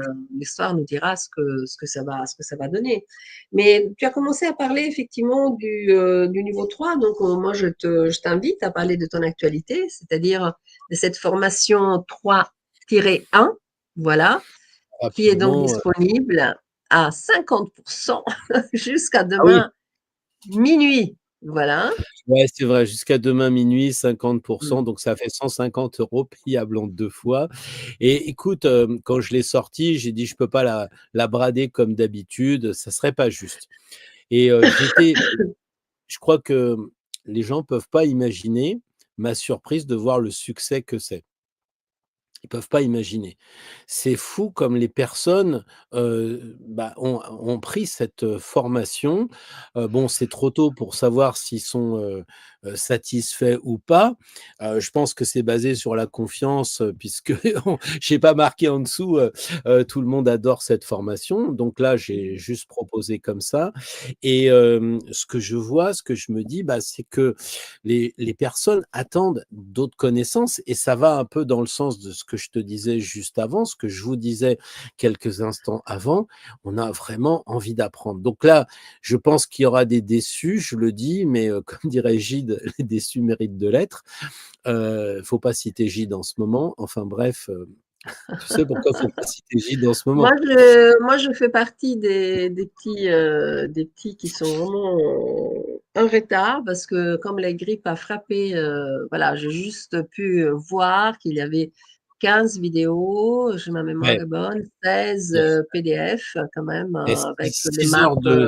nous dira ce que ça va donner. Mais tu as commencé à parler effectivement du niveau 3, donc moi je t'invite à parler de ton actualité, c'est-à-dire de cette formation 3-1, voilà, qui est donc Rapidement, disponible à 50% jusqu'à ah oui, demain minuit. Voilà. ouais, c'est vrai, jusqu'à demain minuit, 50, Mm. donc ça fait 150 € payables en 2 fois. Et écoute, quand je l'ai sortie, j'ai dit: «Je peux pas la brader comme d'habitude, ça serait pas juste». Et je crois que les gens peuvent pas imaginer ma surprise de voir le succès que c'est. Ils peuvent pas imaginer. C'est fou comme les personnes, ont pris cette, formation. Bon, c'est trop tôt pour savoir s'ils sont, satisfaits ou pas. Je pense que c'est basé sur la confiance, puisque on j'ai pas marqué en dessous, «Tout le monde adore cette formation». Donc là, j'ai juste proposé comme ça. Et ce que je vois, ce que je me dis, c'est que les personnes attendent d'autres connaissances, et ça va un peu dans le sens de ce que je te disais juste avant, ce que je vous disais quelques instants avant. On a vraiment envie d'apprendre. Donc là, je pense qu'il y aura des déçus, je le dis, mais comme dirait Gide, les déçus méritent de l'être. Faut pas citer Gide en ce moment. Enfin bref, tu sais pourquoi faut pas citer Gide en ce moment? Moi, je fais partie des petits qui sont vraiment en retard parce que comme la grippe a frappé, voilà, j'ai juste pu voir qu'il y avait 15 vidéos, j'ai ma mémoire Ouais, est bonne, 16 il y a PDF quand même, et avec les 6 maps, heures de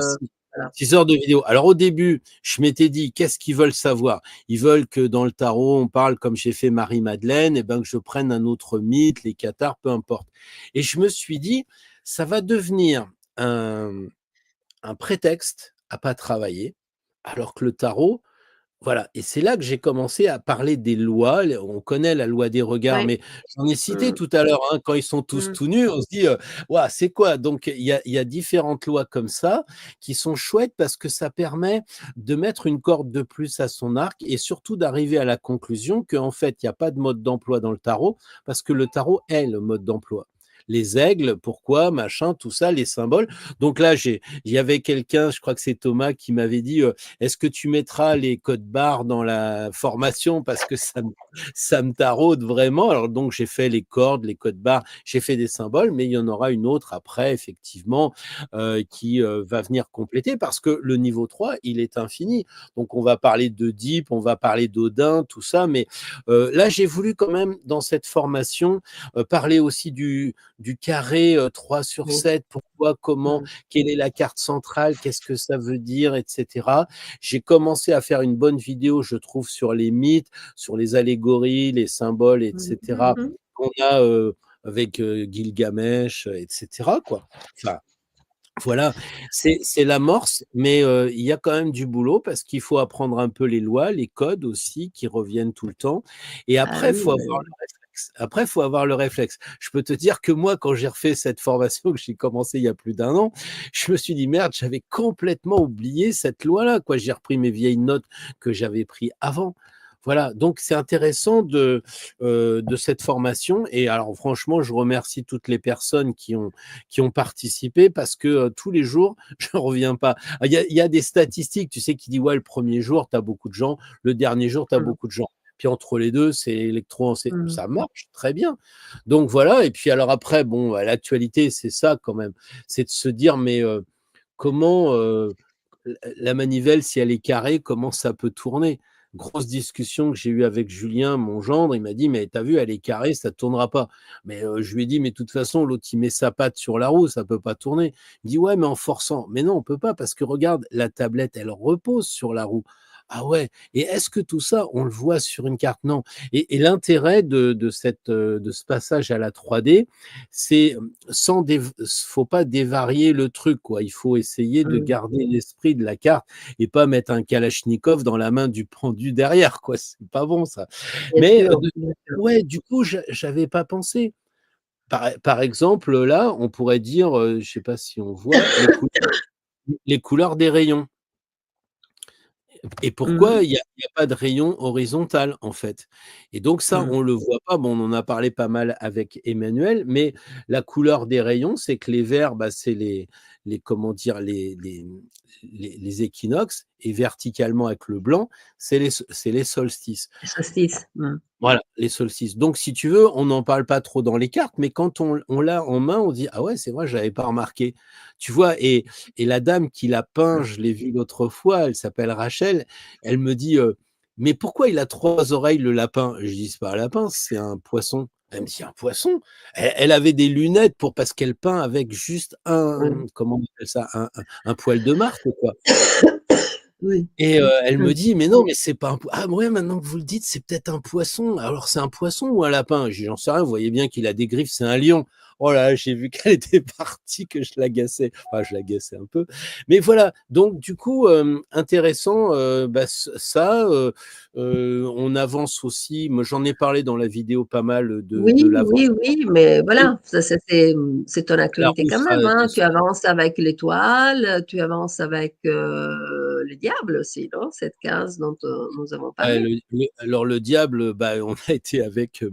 voilà. 6 heures de vidéo. Alors au début, je m'étais dit: «Qu'est-ce qu'ils veulent savoir?» Ils veulent que dans le tarot, on parle comme j'ai fait Marie-Madeleine, et ben, que je prenne un autre mythe, les cathares, peu importe. Et je me suis dit: «Ça va devenir un prétexte à pas travailler», alors que le tarot, voilà. Et c'est là que j'ai commencé à parler des lois. On connaît la loi des regards, Oui. mais j'en ai cité Mmh, tout à l'heure, hein, quand ils sont tous mmh, tout nus, on se dit: «Waouh, c'est quoi?» Donc il y a différentes lois comme ça qui sont chouettes parce que ça permet de mettre une corde de plus à son arc, et surtout d'arriver à la conclusion qu'en fait, il y a pas de mode d'emploi dans le tarot, parce que le tarot est le mode d'emploi. Les aigles, pourquoi, machin, tout ça, les symboles. Donc là, il y avait quelqu'un, je crois que c'est Thomas, qui m'avait dit, est-ce que tu mettras les codes barres dans la formation parce que ça me taraude vraiment. Alors donc j'ai fait les cordes, les codes barres, j'ai fait des symboles, mais il y en aura une autre après effectivement, qui, va venir compléter, parce que le niveau 3 il est infini. Donc on va parler d'Oedipe, on va parler d'Odin, tout ça, mais là j'ai voulu quand même dans cette formation, parler aussi du carré, 3 sur oui, 7, pourquoi, comment, mmh, quelle est la carte centrale, qu'est-ce que ça veut dire, et cetera. J'ai commencé à faire une bonne vidéo, je trouve, sur les mythes, sur les allégories, les symboles, et mmh, cetera, mmh. qu'on a, avec, Gilgamesh, et cetera, quoi. Enfin, voilà, c'est l'amorce, mais il y a quand même du boulot parce qu'il faut apprendre un peu les lois, les codes aussi qui reviennent tout le temps, et Ah après, il oui, faut avoir le réflexe. Après, il faut avoir le réflexe. Je peux te dire que moi, quand j'ai refait cette formation que j'ai commencé il y a plus d'1 an, je me suis dit: «Merde, j'avais complètement oublié cette loi-là, quoi». J'ai repris mes vieilles notes que j'avais pris avant. Voilà, donc c'est intéressant de cette formation. Et alors franchement, je remercie toutes les personnes qui ont participé, parce que tous les jours, je reviens pas. Il y a des statistiques, tu sais, qui dit ouais, le premier jour, tu as beaucoup de gens, le dernier jour, tu as mmh, beaucoup de gens. Puis entre les deux, c'est électro, mmh, ça marche très bien. Donc voilà. Et puis alors après, bon, l'actualité, c'est ça quand même, c'est de se dire mais comment la manivelle, si elle est carrée, comment ça peut tourner? Grosse discussion que j'ai eue avec Julien, mon gendre, il m'a dit: «Mais tu as vu, elle est carrée, ça ne tournera pas». Mais je lui ai dit: «Mais de toute façon, l'autre, il met sa patte sur la roue, ça peut pas tourner». Il me dit: «Ouais, mais en forçant». Mais non, on peut pas parce que regarde, la tablette, elle repose sur la roue. Alors donc j'ai fait les calculs, j'ai dit: «Ouais, mais en forçant». Mais non, on peut pas parce que regarde, la tablette, elle repose sur la roue. Alors donc j'ai fait les calculs, j'ai dit: «Ouais, mais en forçant». Mais non, on peut pas parce que regarde, la tablette, elle repose sur la roue. Ah ouais, et est-ce que tout ça, on le voit sur une carte? Non, et l'intérêt de ce passage à la 3D, c'est, sans dév faut pas dévarier le truc, quoi. Il faut essayer de Mmh. garder l'esprit de la carte et pas mettre un kalachnikov dans la main du pendu derrière, quoi. C'est pas bon ça. Bien Mais, sûr, de bien sûr. ouais, du coup, j'avais pas pensé. Par exemple, là, on pourrait dire, je sais pas si on voit les couleurs des rayons. Et Mmh. pourquoi il y a pas de rayon horizontal, en fait? Et donc ça, Mmh. on le voit pas. Bon, on en a parlé pas mal avec Emmanuel, mais la couleur des rayons, c'est que les verts, bah, c'est les comment dire? Les équinoxes, et verticalement avec le blanc, c'est les solstices. Les solstices. Mmh. Voilà, les solstices. Donc si tu veux, on n'en parle pas trop dans les cartes, mais quand on l'a en main, on dit: «Ah ouais, c'est vrai, j'avais pas remarqué». Tu vois? Et la dame qui l'a peint, Mmh. je l'ai vue l'autre fois, elle s'appelle Rachel, elle me dit: «Mais pourquoi il a 3 oreilles le lapin?» Je dis: «C'est pas un lapin, c'est un poisson». Elle me dit: «Un poisson?» Elle avait des lunettes parce qu'elle peint avec juste Mmh. comment on appelle ça? Un poil de marque, quoi. Oui. Et elle me Mmh. dit: «Mais non, mais c'est pas un poi ah ouais, maintenant que vous le dites, c'est peut-être un poisson. Alors c'est un poisson ou un lapin?» Je dis: «J'en sais rien, vous voyez bien qu'il a des griffes, c'est un lion». Oh là là, j'ai vu qu'elle était partie, que je l'agaçais. Enfin, je l'agaçais un peu. Mais voilà, donc du coup, intéressant, bah, on avance aussi, moi j'en ai parlé dans la vidéo pas mal, de Oui, l'avance oui, oui, mais oui, voilà, ça c'est, c'est ton la actualité roue quand sera même, hein. Tu dessus. avances avec l'étoile, tu avances avec, le diable aussi, non? Cette case dont, nous avons Ouais, parlé. alors le diable, bah, on a été avec,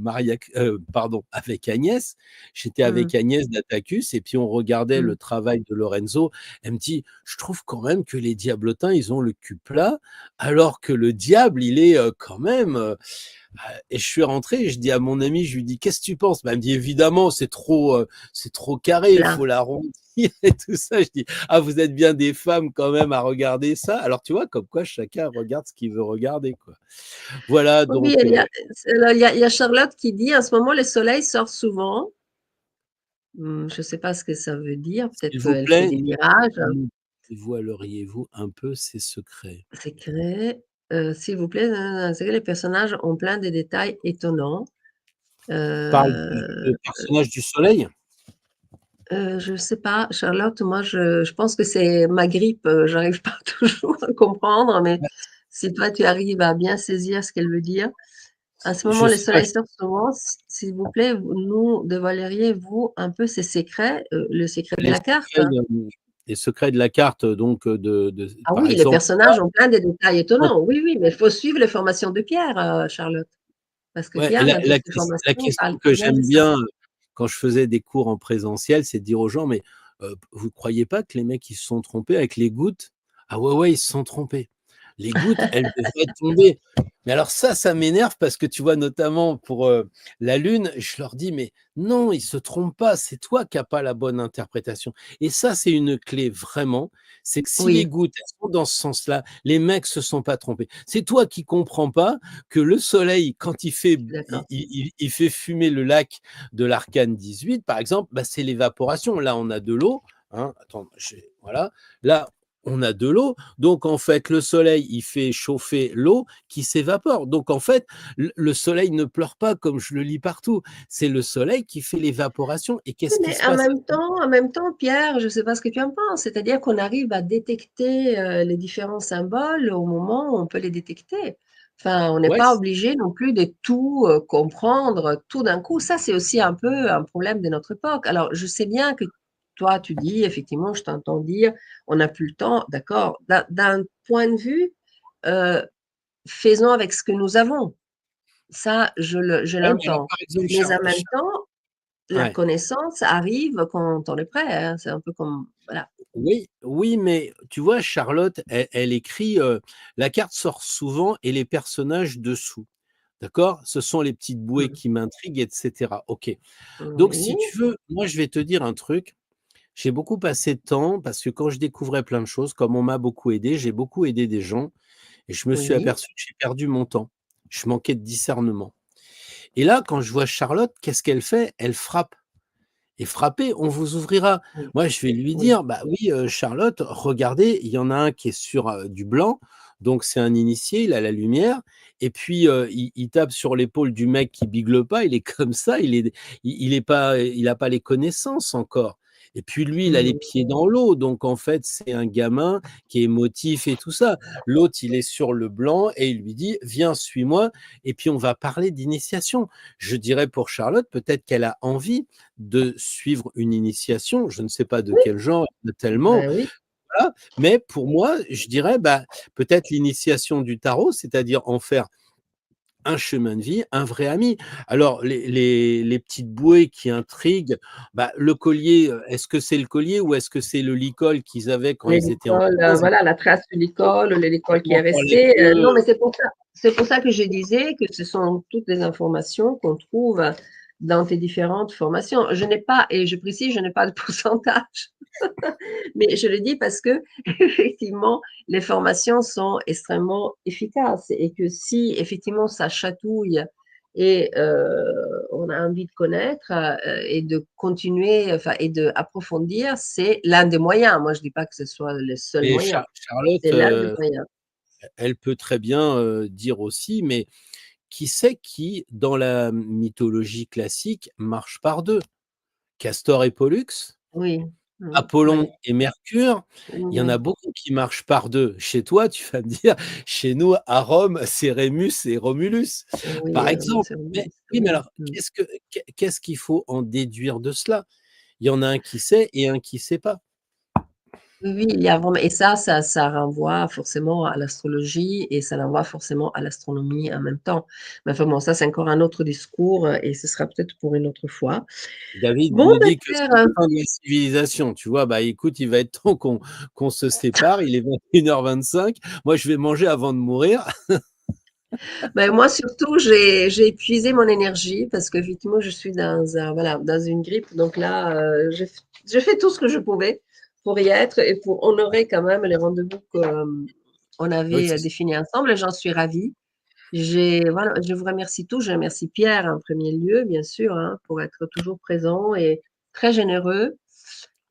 pardon, avec Agnès. J'étais Mmh. avec Agnès d'Attacus et puis on regardait Mmh. le travail de Lorenzo. Elle me dit: «Je trouve quand même que les diablotins, ils ont le cul plat, alors que le diable, il est, quand même, et je suis rentré et je dis à mon ami, je lui dis: «Qu'est-ce que tu penses?» Bah, elle me dit: «Évidemment, c'est trop carré, il faut Plat. l'arrondir et tout ça». Je dis: «Ah, vous êtes bien des femmes quand même à regarder ça». Alors tu vois, comme quoi chacun regarde ce qu'il veut regarder, quoi. Voilà Oui, oui, donc il y a Charlotte qui dit: «En ce moment, le soleil sort souvent». Je ne sais pas ce que ça veut dire, peut-être s'il vous qu'elle fait plaît, des mirages. dévoileriez-vous un peu ces secrets? Secret, s'il vous plaît, c'est que les personnages ont plein de détails étonnants. Parle Heu de personnage du soleil? je sais pas, Charlotte, moi je pense que c'est ma grippe, j'arrive pas toujours à comprendre, mais Bah, si toi tu arrives à bien saisir ce qu'elle veut dire. À ce moment, je le sais pas, soleil sort souvent, s'il vous plaît, vous nous dévoileriez-vous un peu ces secrets, le secret de les la carte? secrets de les secrets de la carte, donc de Ah par oui, les exemple, là, personnages ont plein de détails quand étonnants. Oui, oui, mais il faut suivre les formations de Pierre, Charlotte, parce que ouais, Pierre, dans toutes ses la formations, question parle que très bien de j'aime ça. bien, quand je faisais des cours en présentiel, c'est de dire aux gens: «Mais, vous croyez pas que les mecs, ils se sont trompés avec les gouttes?» «Ah ouais, ouais, ils se sont trompés. Les gouttes, elles devraient tomber». Mais alors ça m'énerve parce que tu vois, notamment pour, la lune, je leur dis: «Mais non, ils se trompent pas, c'est toi qui as pas la bonne interprétation». Et ça, c'est une clé vraiment, c'est que si les Oui, gouttes, elles sont dans ce sens-là, les mecs se sont pas trompés. C'est toi qui comprends pas que le soleil, quand je suis d'accord. il fait fumer le lac de l'Arcane 18, par exemple, bah, c'est l'évaporation. Là, on a de l'eau, hein, attends, voilà, là, on a de l'eau, donc en fait, le soleil, il fait chauffer l'eau qui s'évapore. Donc en fait, le soleil ne pleure pas comme je le lis partout. C'est le soleil qui fait l'évaporation. Et Oui, qu'est-ce qui mais se passe? en même temps, Pierre, je ne sais pas ce que tu en penses, c'est-à-dire qu'on arrive à détecter, les différents symboles au moment où on peut les détecter. Enfin, on n'est Ouais, pas obligé non plus de tout, comprendre tout d'un coup. Ça, c'est aussi un peu un problème de notre époque. Alors, je sais bien que toi, tu dis effectivement, je t'entends dire: «On n'a plus le temps», d'accord. D'un point de vue, heu, faisons avec ce que nous avons. Ça, je ouais, mais alors l'entends. par exemple, Mais en même temps, la ouais. connaissance arrive quand on est prêt, hein. C'est un peu comme voilà. Oui, oui, mais tu vois, Charlotte, elle écrit, la carte sort souvent et les personnages dessous. D'accord? Ce sont les petites bouées Mmh. qui m'intriguent et cetera. OK. Donc Oui, si tu veux, moi je vais te dire un truc, j'ai beaucoup passé de temps parce que quand je découvrais plein de choses, comme on m'a beaucoup aidé, j'ai beaucoup aidé des gens et je me suis oui. aperçu que j'ai perdu mon temps. Je manquais de discernement. Et là, quand je vois Charlotte, qu'est-ce qu'elle fait? Elle frappe. et frappez, on vous ouvrira. oui, Moi, je vais lui oui. dire: «Bah oui, Charlotte, regardez, il y en a un qui est sur, du blanc, donc c'est un initié, il a la lumière et puis, il tape sur l'épaule du mec qui bigle pas, il est comme ça, il est pas il a pas les connaissances encore et puis lui, il a les Mmh. pieds dans l'eau, donc en fait, c'est un gamin qui est émotif et tout ça». L'autre, il est sur le blanc et il lui dit: «Viens, suis-moi et puis on va parler d'initiation». Je dirais pour Charlotte, peut-être qu'elle a envie de suivre une initiation, je ne sais pas de Oui, quel genre, il y en a tellement, ben oui. voilà, mais pour moi, je dirais, bah, peut-être l'initiation du tarot, c'est-à-dire en faire un chemin de vie, un vrai ami. Alors les petites bouées qui intriguent, bah, le collier, est-ce que c'est le collier ou est-ce que c'est le licol qu'ils avaient quand ils étaient en L'école, 15? voilà, la trace de l'école qui Ou est encore les restée, non, queues, mais c'est pour ça que je disais que ce sont toutes les informations qu'on trouve dans tes différentes formations. Je n'ai pas et je précise, je n'ai pas de pourcentage, mais je le dis parce que effectivement, les formations sont extrêmement efficaces et que si effectivement ça chatouille et on a envie de connaître, et de continuer, enfin et d'approfondir, c'est l'un des moyens. Moi, je dis pas que ce soit le seul et moyen, Charlotte, c'est l'un des moyens. elle peut très bien, dire aussi, mais qui c'est qui, dans la mythologie classique, marche par 2? Castor et Pollux? Oui, oui, Apollon et Mercure? Il y en oui, a beaucoup qui marchent par 2. Chez toi, tu vas me dire, chez nous à Rome, c'est Rémus et Romulus, oui, par exemple. c'est Mais vrai, oui, mais oui, alors qu'est-ce qu'il faut en déduire de cela? Il y en a un qui sait et un qui sait pas. oui, oui, il y a vraiment et ça renvoie forcément à l'astrologie et ça renvoie forcément à l'astronomie en même temps. Mais enfin bon, ça, c'est encore un autre discours, et ce sera peut-être pour une autre fois. David Bon, nous ben dit que c'est Pierre, la fin de la civilisation, tu vois? Bah, écoute, il va être temps qu'on se sépare, il est 21:25. Moi, je vais manger avant de mourir. ben moi surtout, j'ai épuisé mon énergie parce qu'effectivement, je suis voilà, dans une grippe. Donc là, j'ai fait tout ce que je pouvais pour y être et pour honorer quand même les rendez-vous qu'on Oui, avait c'est définis ensemble et j'en suis ravie. Voilà, je vous remercie tous. Je remercie Pierre en premier lieu, bien sûr, hein, pour être toujours présent et très généreux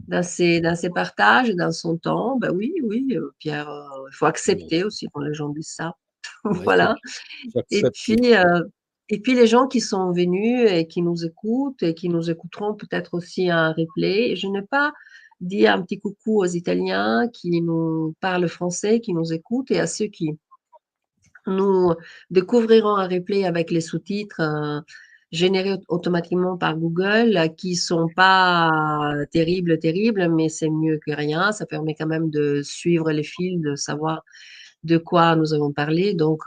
dans ses partages et dans son temps. Ben oui, oui, Pierre, il faut bon, accepter aussi quand les gens disent ça. bah, écoute, Voilà. Et j'accepte puis, les gens qui sont venus et qui nous écoutent et qui nous écouteront peut-être aussi en replay. Je n'ai pas dit un petit coucou aux Italiens qui nous parlent français, qui nous écoutent et à ceux qui nous découvrirons un replay avec les sous-titres générés automatiquement par Google, qui sont pas terribles, terribles, mais c'est mieux que rien. Ça permet quand même de suivre les fils, de savoir de quoi nous avons parlé. Donc,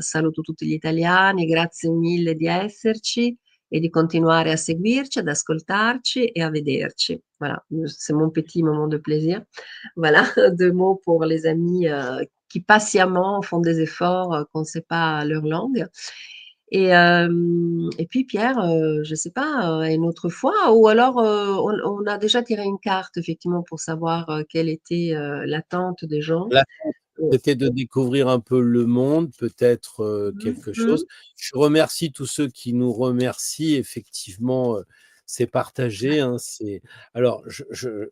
saluto tutti gli italiani, grazie mille di esserci e di continuare a seguirci, ad ascoltarci et à vederci. Voilà, c'est mon petit moment de plaisir. Voilà, deux mots pour les amis qui patiemment font des efforts, qu'on ne sait pas leur langue. Et puis Pierre, je ne sais pas, une autre fois, ou alors on a déjà tiré une carte effectivement pour savoir quelle était l'attente des gens. là, Euh, c'était de découvrir un peu le monde, peut-être, quelque chose. mhm. Je remercie tous ceux qui nous remercient. Effectivement, c'est partagé, hein, c'est alors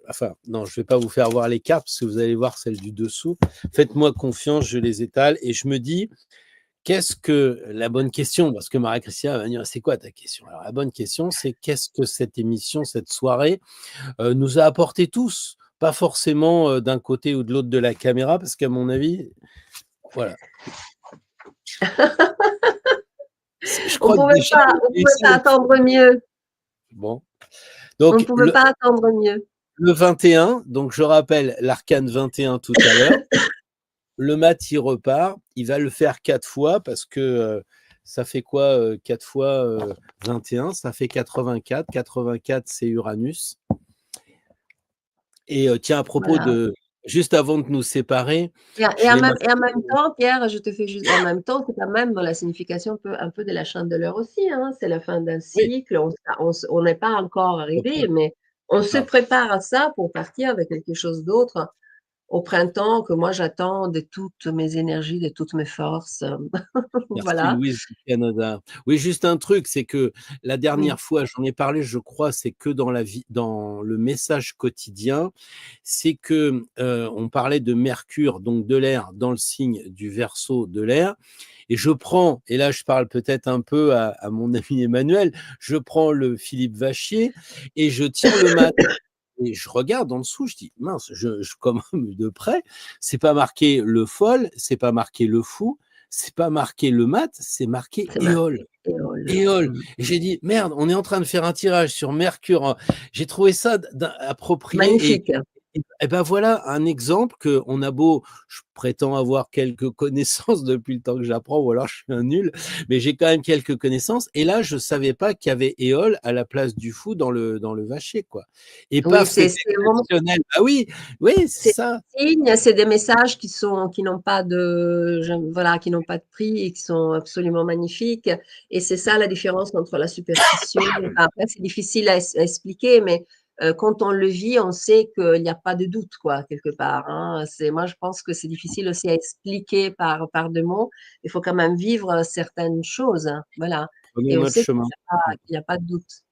enfin, non, je vais pas vous faire voir les cartes parce que vous allez voir celles du dessous. Faites-moi confiance, je les étale et je me dis: «Qu'est-ce que» la bonne question, parce que Maria-Christina va me dire: «C'est quoi ta question?» Alors la bonne question, c'est qu'est-ce que cette émission, cette soirée, nous a apporté tous? Pas forcément, d'un côté ou de l'autre de la caméra, parce qu'à mon avis, voilà. Je On crois que pouvait déjà, pas, on j'ai pouvait essayé pas de attendre mieux. bon, On donc pouvait pas attendre mieux. le 21, donc je rappelle l'arcane 21 tout à l'heure. Le mat, il repart. Il va le faire 4 fois parce que, ça fait quoi, 4 fois, 21? Ça fait 84. 84, c'est Uranus et tiens, à propos Voilà. de juste avant de nous séparer, Et, je l'ai en marqué même temps, Pierre, je te fais juste, en même temps, c'est quand même dans la signification un peu de la chandeleur aussi, hein. C'est la fin d'un oui, cycle. On n'est pas encore OK, arrivé, mais on se alors prépare à ça pour partir avec quelque chose d'autre au printemps que moi j'attends de toutes mes énergies, de toutes mes forces. Merci Voilà. Louise du Canada. Oui, juste un truc, c'est que la Oui, dernière fois, j'en ai parlé, je crois, c'est que dans la vie dans le message quotidien, c'est que, on parlait de Mercure, donc de l'air, dans le signe du Verseau de l'air et je prends et là je parle peut-être un peu à mon ami Emmanuel, je prends le Philippe Vachier et je tire le mat et je regarde en dessous, je dis: «Mince», je comme de près, c'est pas marqué le Fol, c'est pas marqué le Fou, c'est pas marqué le Mat, c'est marqué c'est marqué Éole. éole. Éole Mmh. et j'ai dit: «Merde, on est en train de faire un tirage sur Mercure», j'ai trouvé ça approprié Magnifique. et bah, voilà un exemple qu'on a beau je prétends avoir quelques connaissances depuis le temps que j'apprends ou alors je suis un nul, mais j'ai quand même quelques connaissances et là, je savais pas qu'il y avait Éole à la place du Fou dans le Vacher, quoi et Oui, paf, c'était c'est vraiment exceptionnel. Ah oui, oui, c'est c'est ça. des signes, c'est des messages qui n'ont pas de voilà, qui n'ont pas de prix et qui sont absolument magnifiques et c'est ça la différence entre la superstition enfin, après c'est difficile à expliquer mais quand on le vit, on sait qu'il n'y a pas de doute quoi, quelque part, hein. C'est moi je pense que c'est difficile aussi à expliquer par des mots. Il faut quand même vivre, certaines choses, hein, voilà Prenons et on notre sait chemin. Mmh. qu'il y a pas de doute.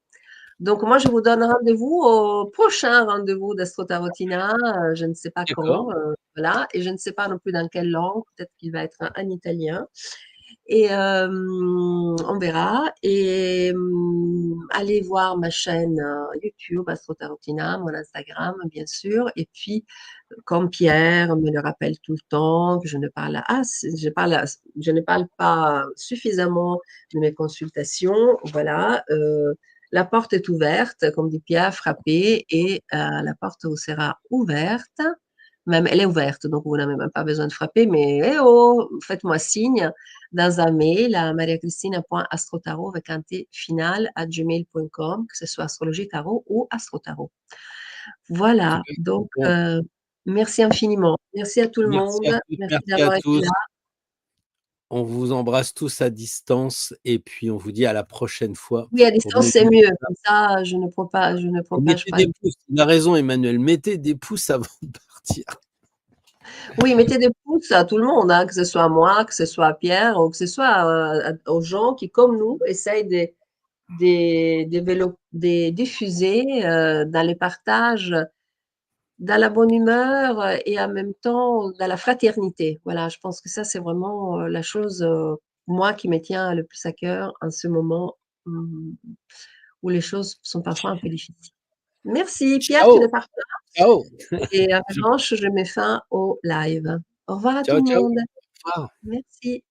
Donc moi, je vous donne rendez-vous au prochain rendez-vous d'Astro Tarotina, je ne sais pas D'accord. quand, voilà et je ne sais pas non plus dans quelle langue, peut-être qu'il va être en italien et on verra et allez voir ma chaîne, YouTube Astro Tarotina, mon Instagram bien sûr et puis comme Pierre me le rappelle tout le temps que je ne parle assez je ne parle pas suffisamment de mes consultations, voilà, la porte est ouverte, comme dit Pierre, frappez et la porte vous sera ouverte. Même elle est ouverte, donc vous n'avez même pas besoin de frapper, mais eh oh, faites-moi signe dans un mail à mariacristina.astrotarot avec un T final @gmail.com, que ce soit astrologie tarot ou astrotarot. Eh Voilà, beh, donc bon, merci infiniment. Merci à tout le merci à monde. toutes, Merci merci à d'avoir été là. tous. On vous embrasse tous à distance et puis on vous dit à la prochaine fois Oui, à pour de distance, c'est nouvelles mieux. Comme ça, je ne et propage mettez pas des le pouces. Il a raison Emmanuel, mettez des pouces avant de partir. oui, mettez des pouces à tout le monde, hein, que ce soit à moi, que ce soit à Pierre ou que ce soit, aux gens qui, comme nous, essayent de diffuser, dans les partages, dans la bonne humeur, et en même temps dans la fraternité. Voilà, je pense que ça, c'est vraiment, la chose, moi, qui me tient le plus à cœur en ce moment, mmh, où les choses sont parfois un peu difficiles. Merci. Pierre, tu Ciao, ne pars pas ciao. et en Je revanche, je mets fin au live. Au revoir à tout ciao, le ciao. monde. Au revoir. Merci.